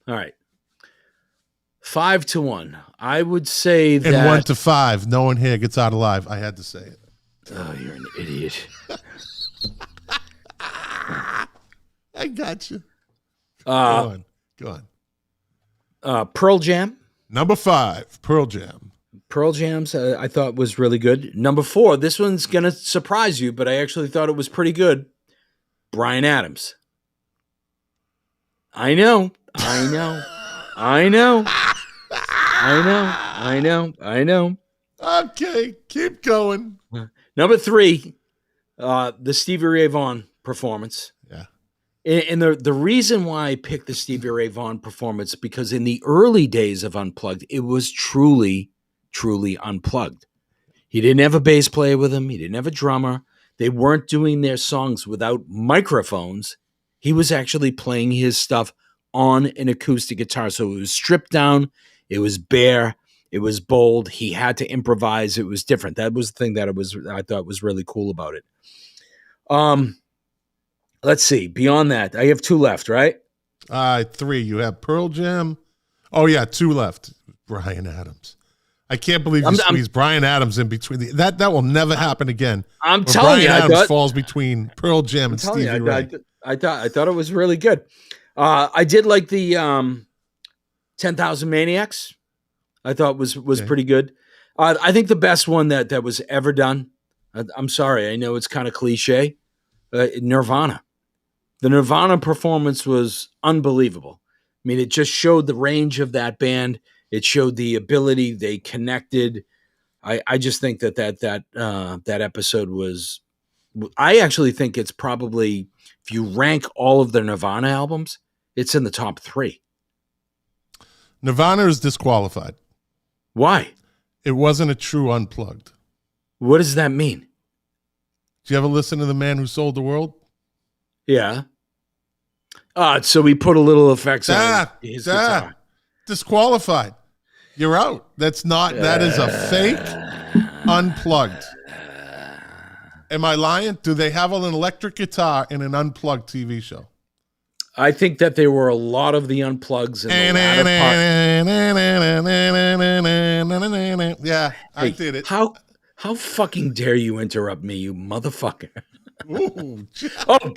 All right, 5 to 1. I would say that. And 1 to 5. No one here gets out alive. I had to say it. Oh, you're an idiot. I got you. Uh, Go on. Pearl Jam. Number 5, Pearl Jam. Pearl Jam's I thought was really good. Number 4, this one's going to surprise you, but I actually thought it was pretty good. Bryan Adams. I know. Okay, keep going. Number 3, the Stevie Ray Vaughan performance. Yeah. And the reason why I picked the Stevie Ray Vaughan performance, because in the early days of Unplugged, it was truly, truly unplugged. He didn't have a bass player with him. He didn't have a drummer. They weren't doing their songs without microphones. He was actually playing his stuff on an acoustic guitar. So it was stripped down. It was bare. It was bold. He had to improvise. It was different. That was the thing that I thought was really cool about it. Let's see. Beyond that, I have 2 left, right? 3. You have Pearl Jam. Oh yeah, 2 left. Bryan Adams. I can't believe you squeezed Bryan Adams in between. That will never happen again. I'm telling you, Bryan Adams falls between Pearl Jam and Stevie Ray. I thought it was really good. I did like the 10,000 Maniacs. I thought was pretty good. I think the best one that was ever done. I'm sorry, I know it's kind of cliche. Nirvana. The Nirvana performance was unbelievable. I mean, it just showed the range of that band. It showed the ability. They connected. I just think that episode was. I actually think it's probably, if you rank all of the Nirvana albums, it's in the top 3. Nirvana is disqualified. Why? It wasn't a true unplugged. What does that mean? Did you ever listen to The Man Who Sold the World? Yeah. So we put a little effects on his guitar. Disqualified. You're out. That is a fake unplugged. Am I lying? Do they have an electric guitar in an unplugged TV show? I think that there were a lot of the unplugs in the latter part. Yeah, I did it. How fucking dare you interrupt me, you motherfucker? Ooh, oh,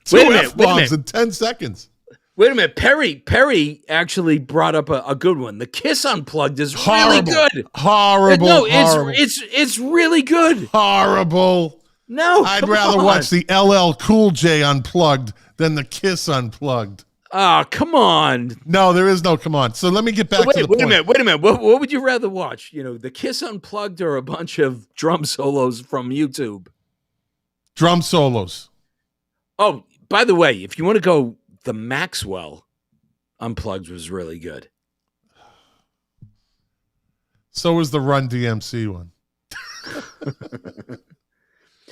2 F-bombs in 10 seconds. Wait a minute. Perry actually brought up a good one. The Kiss Unplugged is really good. Horrible. No, horrible. it's really good. Horrible. No, I'd rather watch the LL Cool J Unplugged than the Kiss Unplugged. Ah, come on. No, there is no come on. So let me get back to the point. Wait a minute. What would you rather watch? The Kiss Unplugged or a bunch of drum solos from YouTube? Drum solos. Oh, by the way, if you want to go, the Maxwell Unplugged was really good. So was the Run DMC one.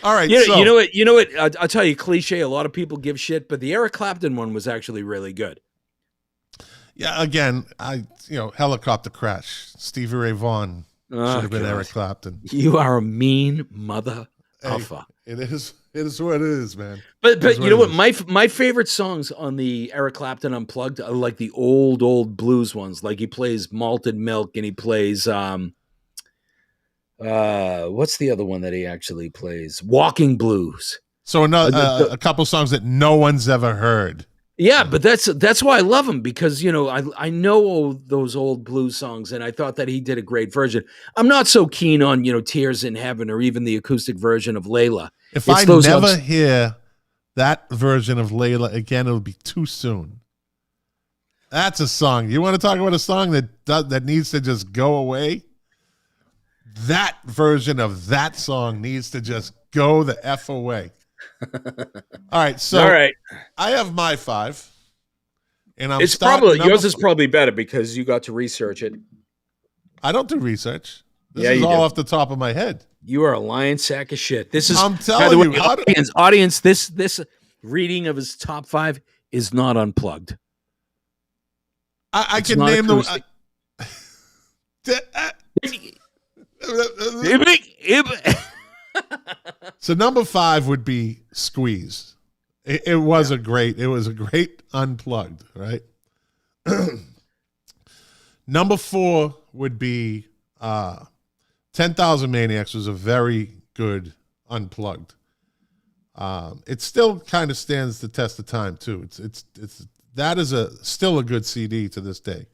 All right. You know what? I'll tell you, cliche. A lot of people give shit, but the Eric Clapton one was actually really good. Yeah. Again, helicopter crash. Stevie Ray Vaughan should have been Eric Clapton. You are a mean mother alpha. It is what it is, man. But you know what? My favorite songs on the Eric Clapton Unplugged are like the old blues ones. Like he plays Malted Milk and he plays what's the other one that he actually plays? Walking Blues. So a couple songs that no one's ever heard. Yeah, but that's why I love him, because I know those old blues songs, and I thought that he did a great version. I'm not so keen on Tears in Heaven or even the acoustic version of Layla. If I never hear that version of Layla again, it'll be too soon. That's a song. You want to talk about a song that needs to just go away? That version of that song needs to just go the F away. All right, I have my 5, and it's probably yours is probably better because you got to research it. I don't do research. This is all off the top of my head. You are a lying sack of shit. This is, I'm telling you, audience. This reading of his top 5 is not unplugged. I can name them. So number 5 would be Squeeze. It was a great unplugged, right? Number 4 would be 10,000 Maniacs was a very good unplugged. It still kind of stands the test of time too. That is still a good CD to this day.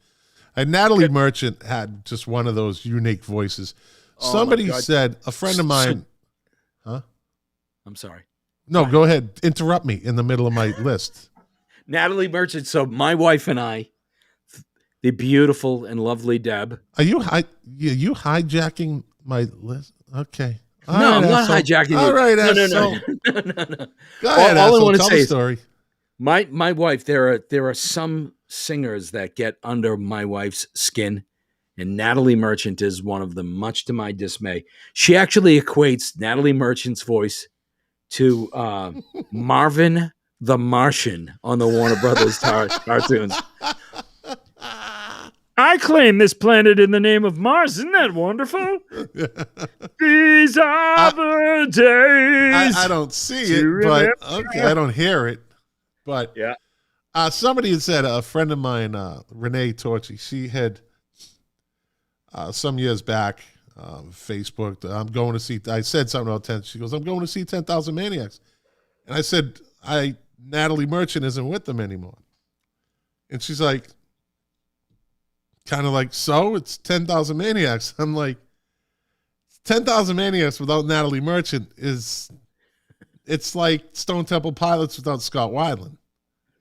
And Natalie Merchant had just one of those unique voices. Somebody said, a friend of mine, huh? I'm sorry. No, go ahead. Interrupt me in the middle of my list. Natalie Merchant. So my wife and I, the beautiful and lovely Deb. Are you hijacking my list? Okay. I'm not hijacking. All right, no. Go ahead, all I want to tell say the story. Is my wife. There are some singers that get under my wife's skin, and Natalie Merchant is one of them. Much to my dismay, she actually equates Natalie Merchant's voice to Marvin the Martian on the Warner Brothers cartoons. I claim this planet in the name of Mars. Isn't that wonderful? These are the days. I don't see it, but okay, I don't hear it. But yeah, somebody had said, a friend of mine, Renee Torchy, she had some years back, Facebook, I'm going to see, I said something about 10. She goes, I'm going to see 10,000 Maniacs. And I said, Natalie Merchant isn't with them anymore. And she's like, kind of like, so it's 10,000 Maniacs. I'm like, 10,000 Maniacs without Natalie Merchant it's like Stone Temple Pilots without Scott Weiland.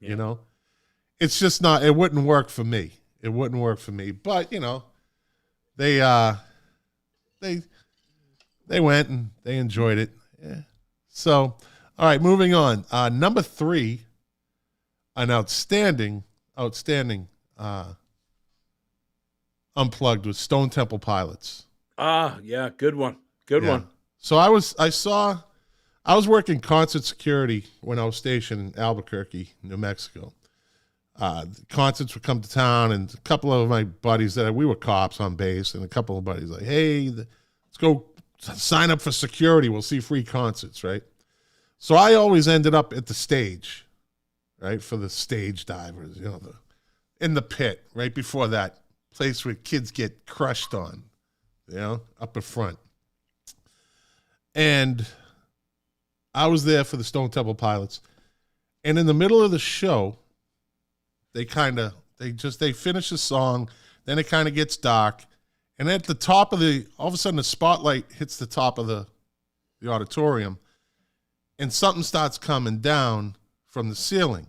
Yeah. You know, it's just not, it wouldn't work for me. It wouldn't work for me, but you know, they went and they enjoyed it. Yeah. So, all right, moving on. Number 3, an outstanding unplugged with Stone Temple Pilots. Yeah, good one. Good one. So I was working concert security when I was stationed in Albuquerque, New Mexico. Concerts would come to town, and a couple of my buddies we were cops on base, and a couple of buddies like, hey, let's go sign up for security. We'll see free concerts, right? So I always ended up at the stage, right, for the stage divers, you know, in the pit, right before that place where kids get crushed on, you know, up in front. And I was there for the Stone Temple Pilots. And in the middle of the show, they finish the song, then it kind of gets dark. And at the top of all of a sudden the spotlight hits the top of the auditorium, and something starts coming down from the ceiling.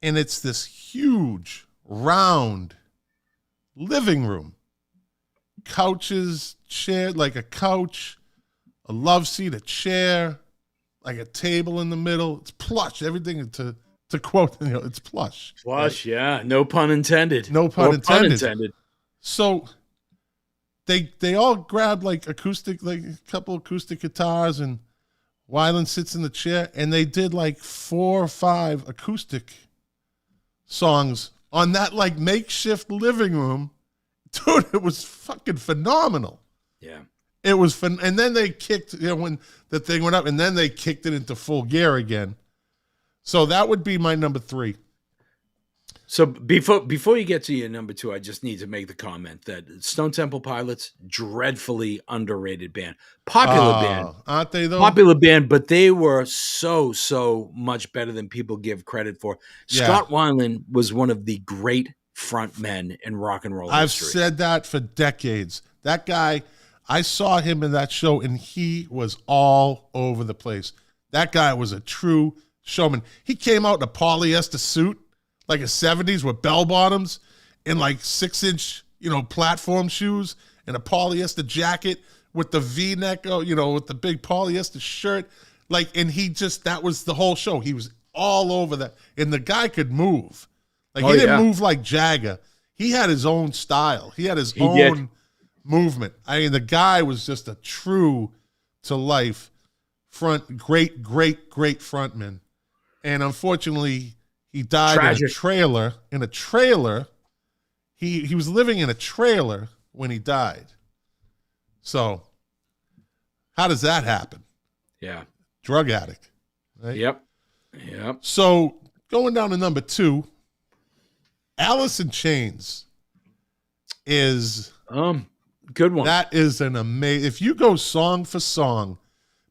And it's this huge, round living room. Couches, chair, like a couch, a love seat, a chair, like a table in the middle. It's plush. Everything to quote, you know, it's plush. Plush, right? Yeah. No pun intended. No pun intended. So they all grabbed like a couple acoustic guitars, and Weiland sits in the chair, and they did like 4 or 5 acoustic songs on that like makeshift living room. Dude, it was fucking phenomenal. Yeah. It was fun. And then they kicked, you know, when the thing went up, and then they kicked it into full gear again. So that would be my number 3. So before you get to your number 2, I just need to make the comment that Stone Temple Pilots, dreadfully underrated band. Popular band. Aren't they though? Popular band, but they were so much better than people give credit for. Yeah. Scott Weiland was one of the great front men in rock and roll history. I've said that for decades. That guy, I saw him in that show, and he was all over the place. That guy was a true showman. He came out in a polyester suit, like a 70s with bell bottoms and like 6-inch, you know, platform shoes and a polyester jacket with the V-neck, you know, with the big polyester shirt. Like, and that was the whole show. He was all over that. And the guy could move. Like, he didn't move like Jagger. He had his own style. He had his own movement. I mean, the guy was just a true to life great frontman. And unfortunately, he died in a trailer. He was living in a trailer when he died. So how does that happen? Yeah. Drug addict. Right? Yep. So going down to number 2, Allison Chains is good one. That is an amazing. If you go song for song,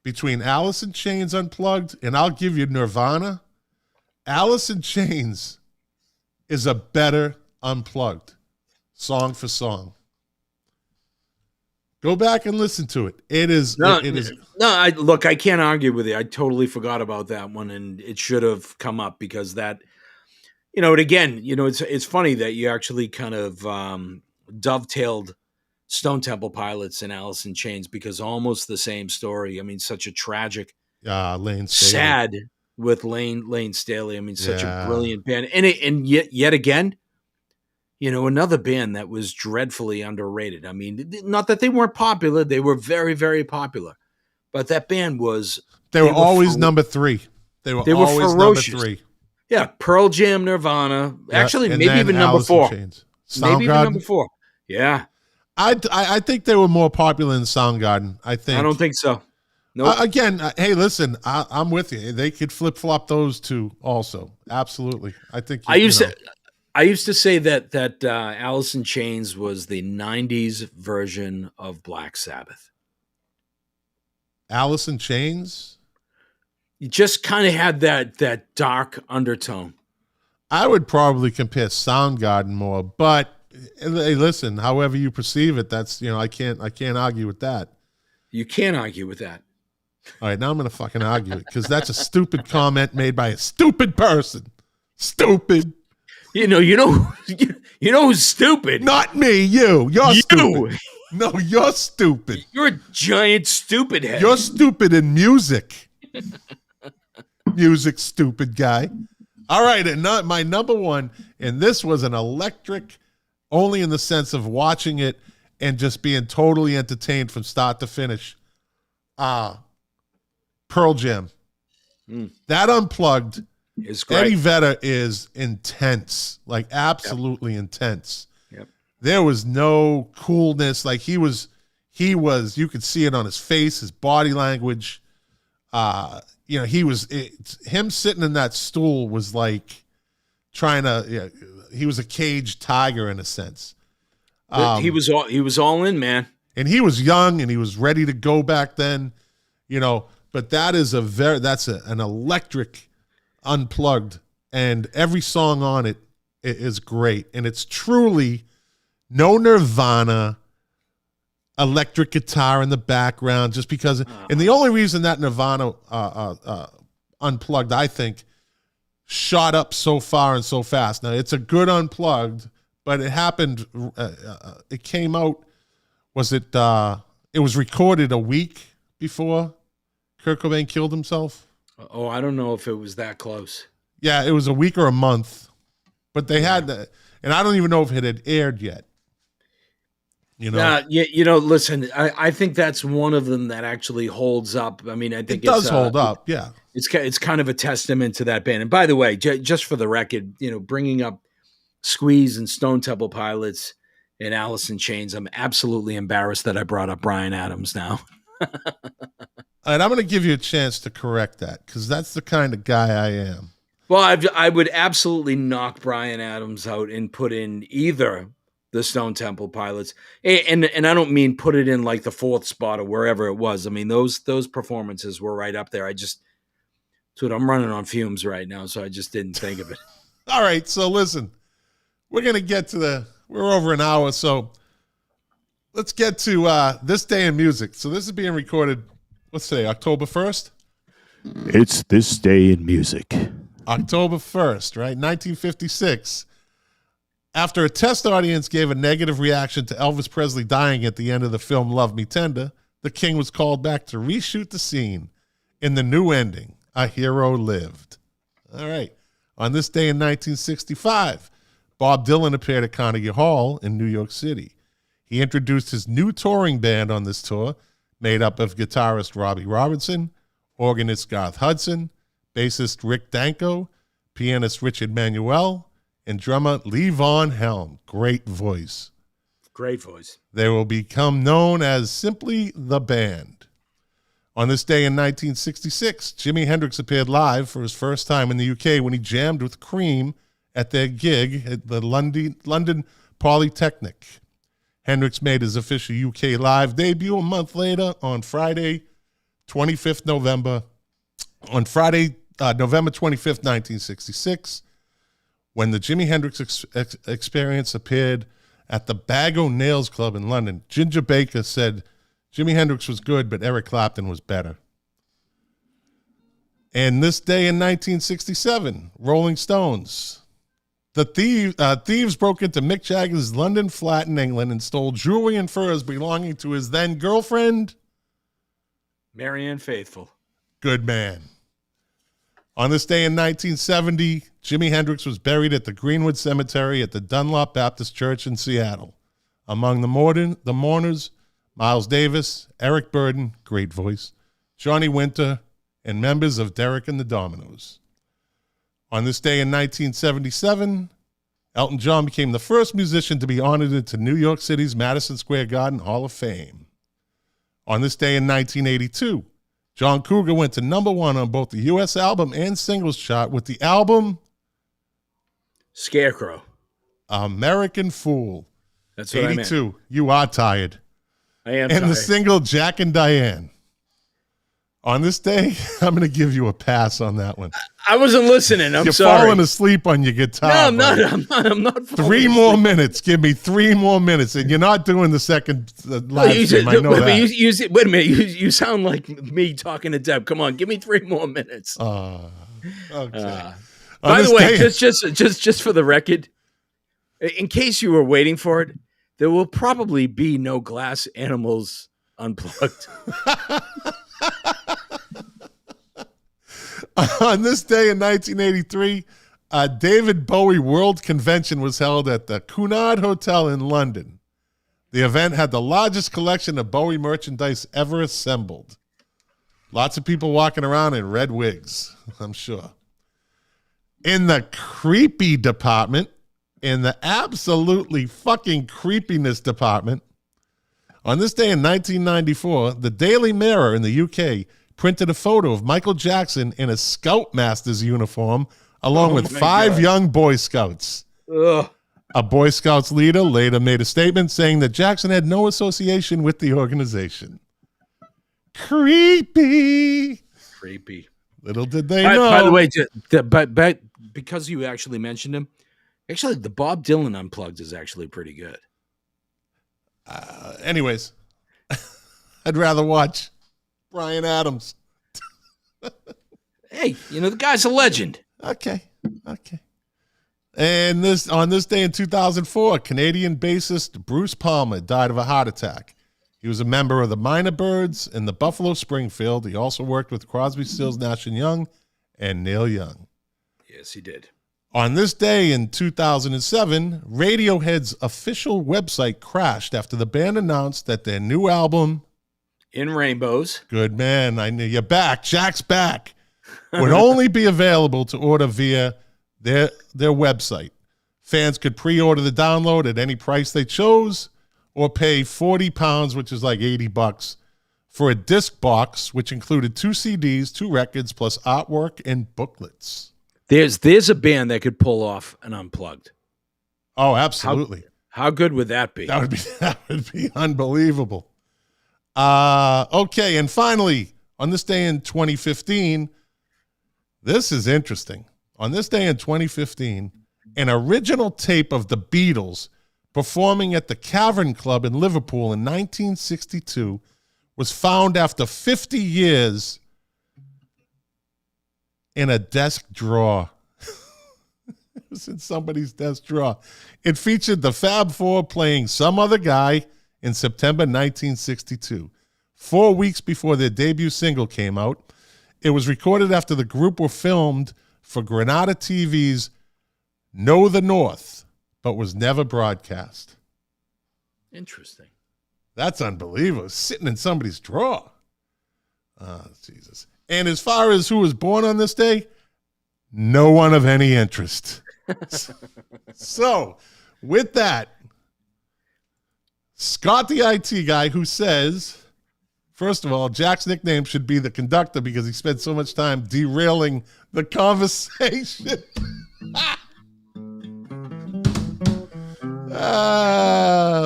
between Allison Chains Unplugged and I'll give you Nirvana, Allison Chains is a better Unplugged, song for song. Go back and listen to it. It is. No, it is. Look, I can't argue with you. I totally forgot about that one, and it should have come up because that, and again, it's funny that you actually kind of dovetailed Stone Temple Pilots and Alice in Chains because almost the same story. I mean, such a tragic, Lane Staley. sad with Lane Staley. I mean, such a brilliant band, and yet again, another band that was dreadfully underrated. I mean, not that they weren't popular; they were very, very popular. But that band was. They were always number 3. They were always ferocious. number 3. Yeah, Pearl Jam, Nirvana. Actually, maybe even number Alice 4. Soundgarden. Maybe even number 4. Yeah. I think they were more popular than Soundgarden. I don't think so. Nope. Again, hey, listen, I'm with you. They could flip-flop those two also. Absolutely. I think I used to say that Alice in Chains was the 90s version of Black Sabbath. Alice in Chains? You just kind of had that dark undertone. I would probably compare Soundgarden more, but hey, listen, however you perceive it, that's I can't argue with that. You can't argue with that. All right, now I'm going to fucking argue it because that's a stupid comment made by a stupid person. Stupid. You know who's stupid? Not me, you. You're stupid. No, you're stupid. You're a giant stupid head. You're stupid in music. Music, stupid guy. All right, and my number one, and this was an electric, only in the sense of watching it and just being totally entertained from start to finish. Pearl Jam. That Unplugged is great. Eddie Vedder is intense, like absolutely intense. Yep. There was no coolness. Like he was, you could see it on his face, his body language. Him sitting in that stool was like he was a caged tiger in a sense. He was all in, man. And he was young and he was ready to go back then, but that is an electric Unplugged, and every song on it is great. And it's truly no Nirvana, electric guitar in the background, just because. And the only reason that Nirvana Unplugged, I think, shot up so far and so fast. Now it's a good Unplugged, but it happened. It came out. It was recorded a week before Kurt Cobain killed himself. Oh, I don't know if it was that close. Yeah, it was a week or a month, but they had that, and I don't even know if it had aired yet. Listen, I think that's one of them that actually holds up. I mean, I think it does hold up. Yeah, it's kind of a testament to that band. And by the way, just for the record, bringing up Squeeze and Stone Temple Pilots and Alice in Chains, I'm absolutely embarrassed that I brought up Bryan Adams now. And I'm going to give you a chance to correct that because that's the kind of guy I am. Well, I would absolutely knock Bryan Adams out and put in either the Stone Temple Pilots, and I don't mean put it in like the 4th spot or wherever it was. I mean those performances were right up there. I'm running on fumes right now, so I just didn't think of it. All right, so listen, we're going to get to we're over an hour, so let's get to This Day in Music. So this is being recorded. Let's say October 1st. It's This Day in Music. October 1st, right? 1956. After a test audience gave a negative reaction to Elvis Presley dying at the end of the film Love Me Tender, the King was called back to reshoot the scene in the new ending, A Hero Lived. All right. On this day in 1965, Bob Dylan appeared at Carnegie Hall in New York City. He introduced his new touring band on this tour, made up of guitarist Robbie Robertson, organist Garth Hudson, bassist Rick Danko, pianist Richard Manuel, and drummer Lee Von Helm. Great voice. Great voice. They will become known as simply the band. On this day in 1966, Jimi Hendrix appeared live for his first time in the UK when he jammed with Cream at their gig at the London Polytechnic. Hendrix made his official UK live debut a month later on Friday, 25th November. On Friday, November 25th, 1966, when the Jimi Hendrix Experience appeared at the Bag O' Nails Club in London, Ginger Baker said Jimi Hendrix was good, but Eric Clapton was better. And this day in 1967, Rolling Stones. The thieves broke into Mick Jagger's London flat in England and stole jewelry and furs belonging to his then girlfriend, Marianne Faithfull. Good man. On this day in 1970, Jimi Hendrix was buried at the Greenwood Cemetery at the Dunlop Baptist Church in Seattle. Among the mourners, Miles Davis, Eric Burden, great voice, Johnny Winter, and members of Derek and the Dominoes. On this day in 1977, Elton John became the first musician to be honored into New York City's Madison Square Garden Hall of Fame. On this day in 1982, John Cougar went to number 1 on both the U.S. album and singles chart with the album Scarecrow. American Fool. That's what 82. I meant. You are tired. I am and tired. The single Jack and Diane. On this day, I'm going to give you a pass on that one. I wasn't listening. I'm You're sorry. falling asleep on your guitar. No, I'm not. buddy. I'm not. 3 more minutes. Give me 3 more minutes, and you're not doing the second live stream. I know wait, that. Wait a minute. You sound like me talking to Deb. Come on, give me 3 more minutes. Okay. By the way, just for the record, in case you were waiting for it, there will probably be no Glass Animals Unplugged. On this day in 1983, David Bowie World Convention was held at the Cunard Hotel in London. The event had the largest collection of Bowie merchandise ever assembled. Lots of people walking around in red wigs, I'm sure. In the creepy department, in the absolutely fucking creepiness department, on this day in 1994, the Daily Mirror in the UK printed a photo of Michael Jackson in a Scoutmaster's uniform along with 5 young Boy Scouts. Ugh. A Boy Scouts leader later made a statement saying that Jackson had no association with the organization. Creepy. Little did they know. By the way, but because you actually mentioned him, actually the Bob Dylan Unplugged is actually pretty good. Anyways, I'd rather watch Bryan Adams. Hey, the guy's a legend. Okay. And on this day in 2004, Canadian bassist Bruce Palmer died of a heart attack. He was a member of the Minor Birds in the Buffalo Springfield. He also worked with Crosby, Stills, Nash & Young and Neil Young. Yes, he did. On this day in 2007, Radiohead's official website crashed after the band announced that their new album, In Rainbows. Good man, I knew you're back. Jack's back. Would only be available to order via their website. Fans could pre-order the download at any price they chose or pay £40, which is like $80, for a disc box, which included 2 CDs, 2 records, plus artwork and booklets. There's a band that could pull off an Unplugged. Oh, absolutely. How good would that be? That would be unbelievable. Okay, and finally, on this day in 2015, this is interesting. On this day in 2015, an original tape of the Beatles performing at the Cavern Club in Liverpool in 1962 was found after 50 years in a desk drawer. It was in somebody's desk drawer. It featured the Fab Four playing Some Other Guy in September 1962. 4 weeks before their debut single came out, it was recorded after the group were filmed for Granada TV's Know the North, but was never broadcast. Interesting. That's unbelievable. Sitting in somebody's drawer. Oh, Jesus. And as far as who was born on this day, no one of any interest. So, with that, Scott the IT guy who says, first of all, Jack's nickname should be the conductor because he spent so much time derailing the conversation.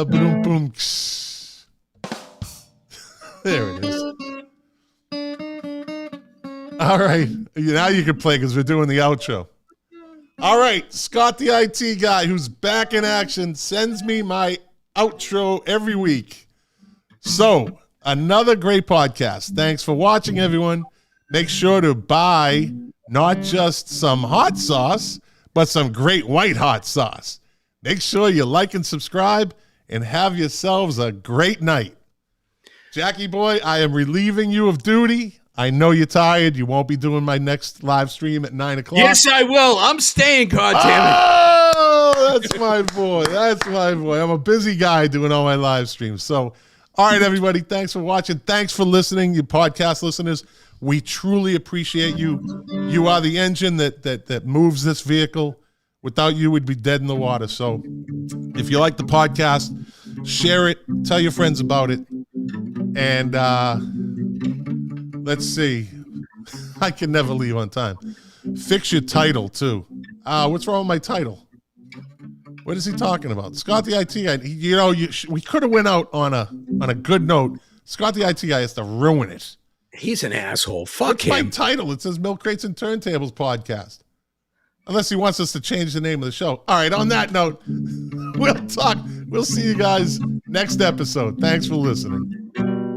Boom, boom. There it is. All right. Now you can play because we're doing the outro. All right. Scott, the IT guy who's back in action, sends me my outro every week. So, another great podcast. Thanks for watching, everyone. Make sure to buy not just some hot sauce, but some great white hot sauce. Make sure you like and subscribe and have yourselves a great night. Jackie boy, I am relieving you of duty. I know you're tired. You won't be doing my next live stream at 9:00. Yes, I will. I'm staying, goddammit. Oh, that's my boy. That's my boy. I'm a busy guy doing all my live streams. So, all right, everybody. Thanks for watching. Thanks for listening, you podcast listeners. We truly appreciate you. You are the engine that moves this vehicle. Without you, we'd be dead in the water. So if you like the podcast, share it. Tell your friends about it. And let's see. I can never leave on time. Fix your title, too. What's wrong with my title? What is he talking about? Scott the IT guy, we could have went out on a good note. Scott the IT guy has to ruin it. He's an asshole. Fuck What's him. my title? It says Milk Crates and Turntables Podcast. Unless he wants us to change the name of the show. All right, on that note, we'll talk. We'll see you guys next episode. Thanks for listening.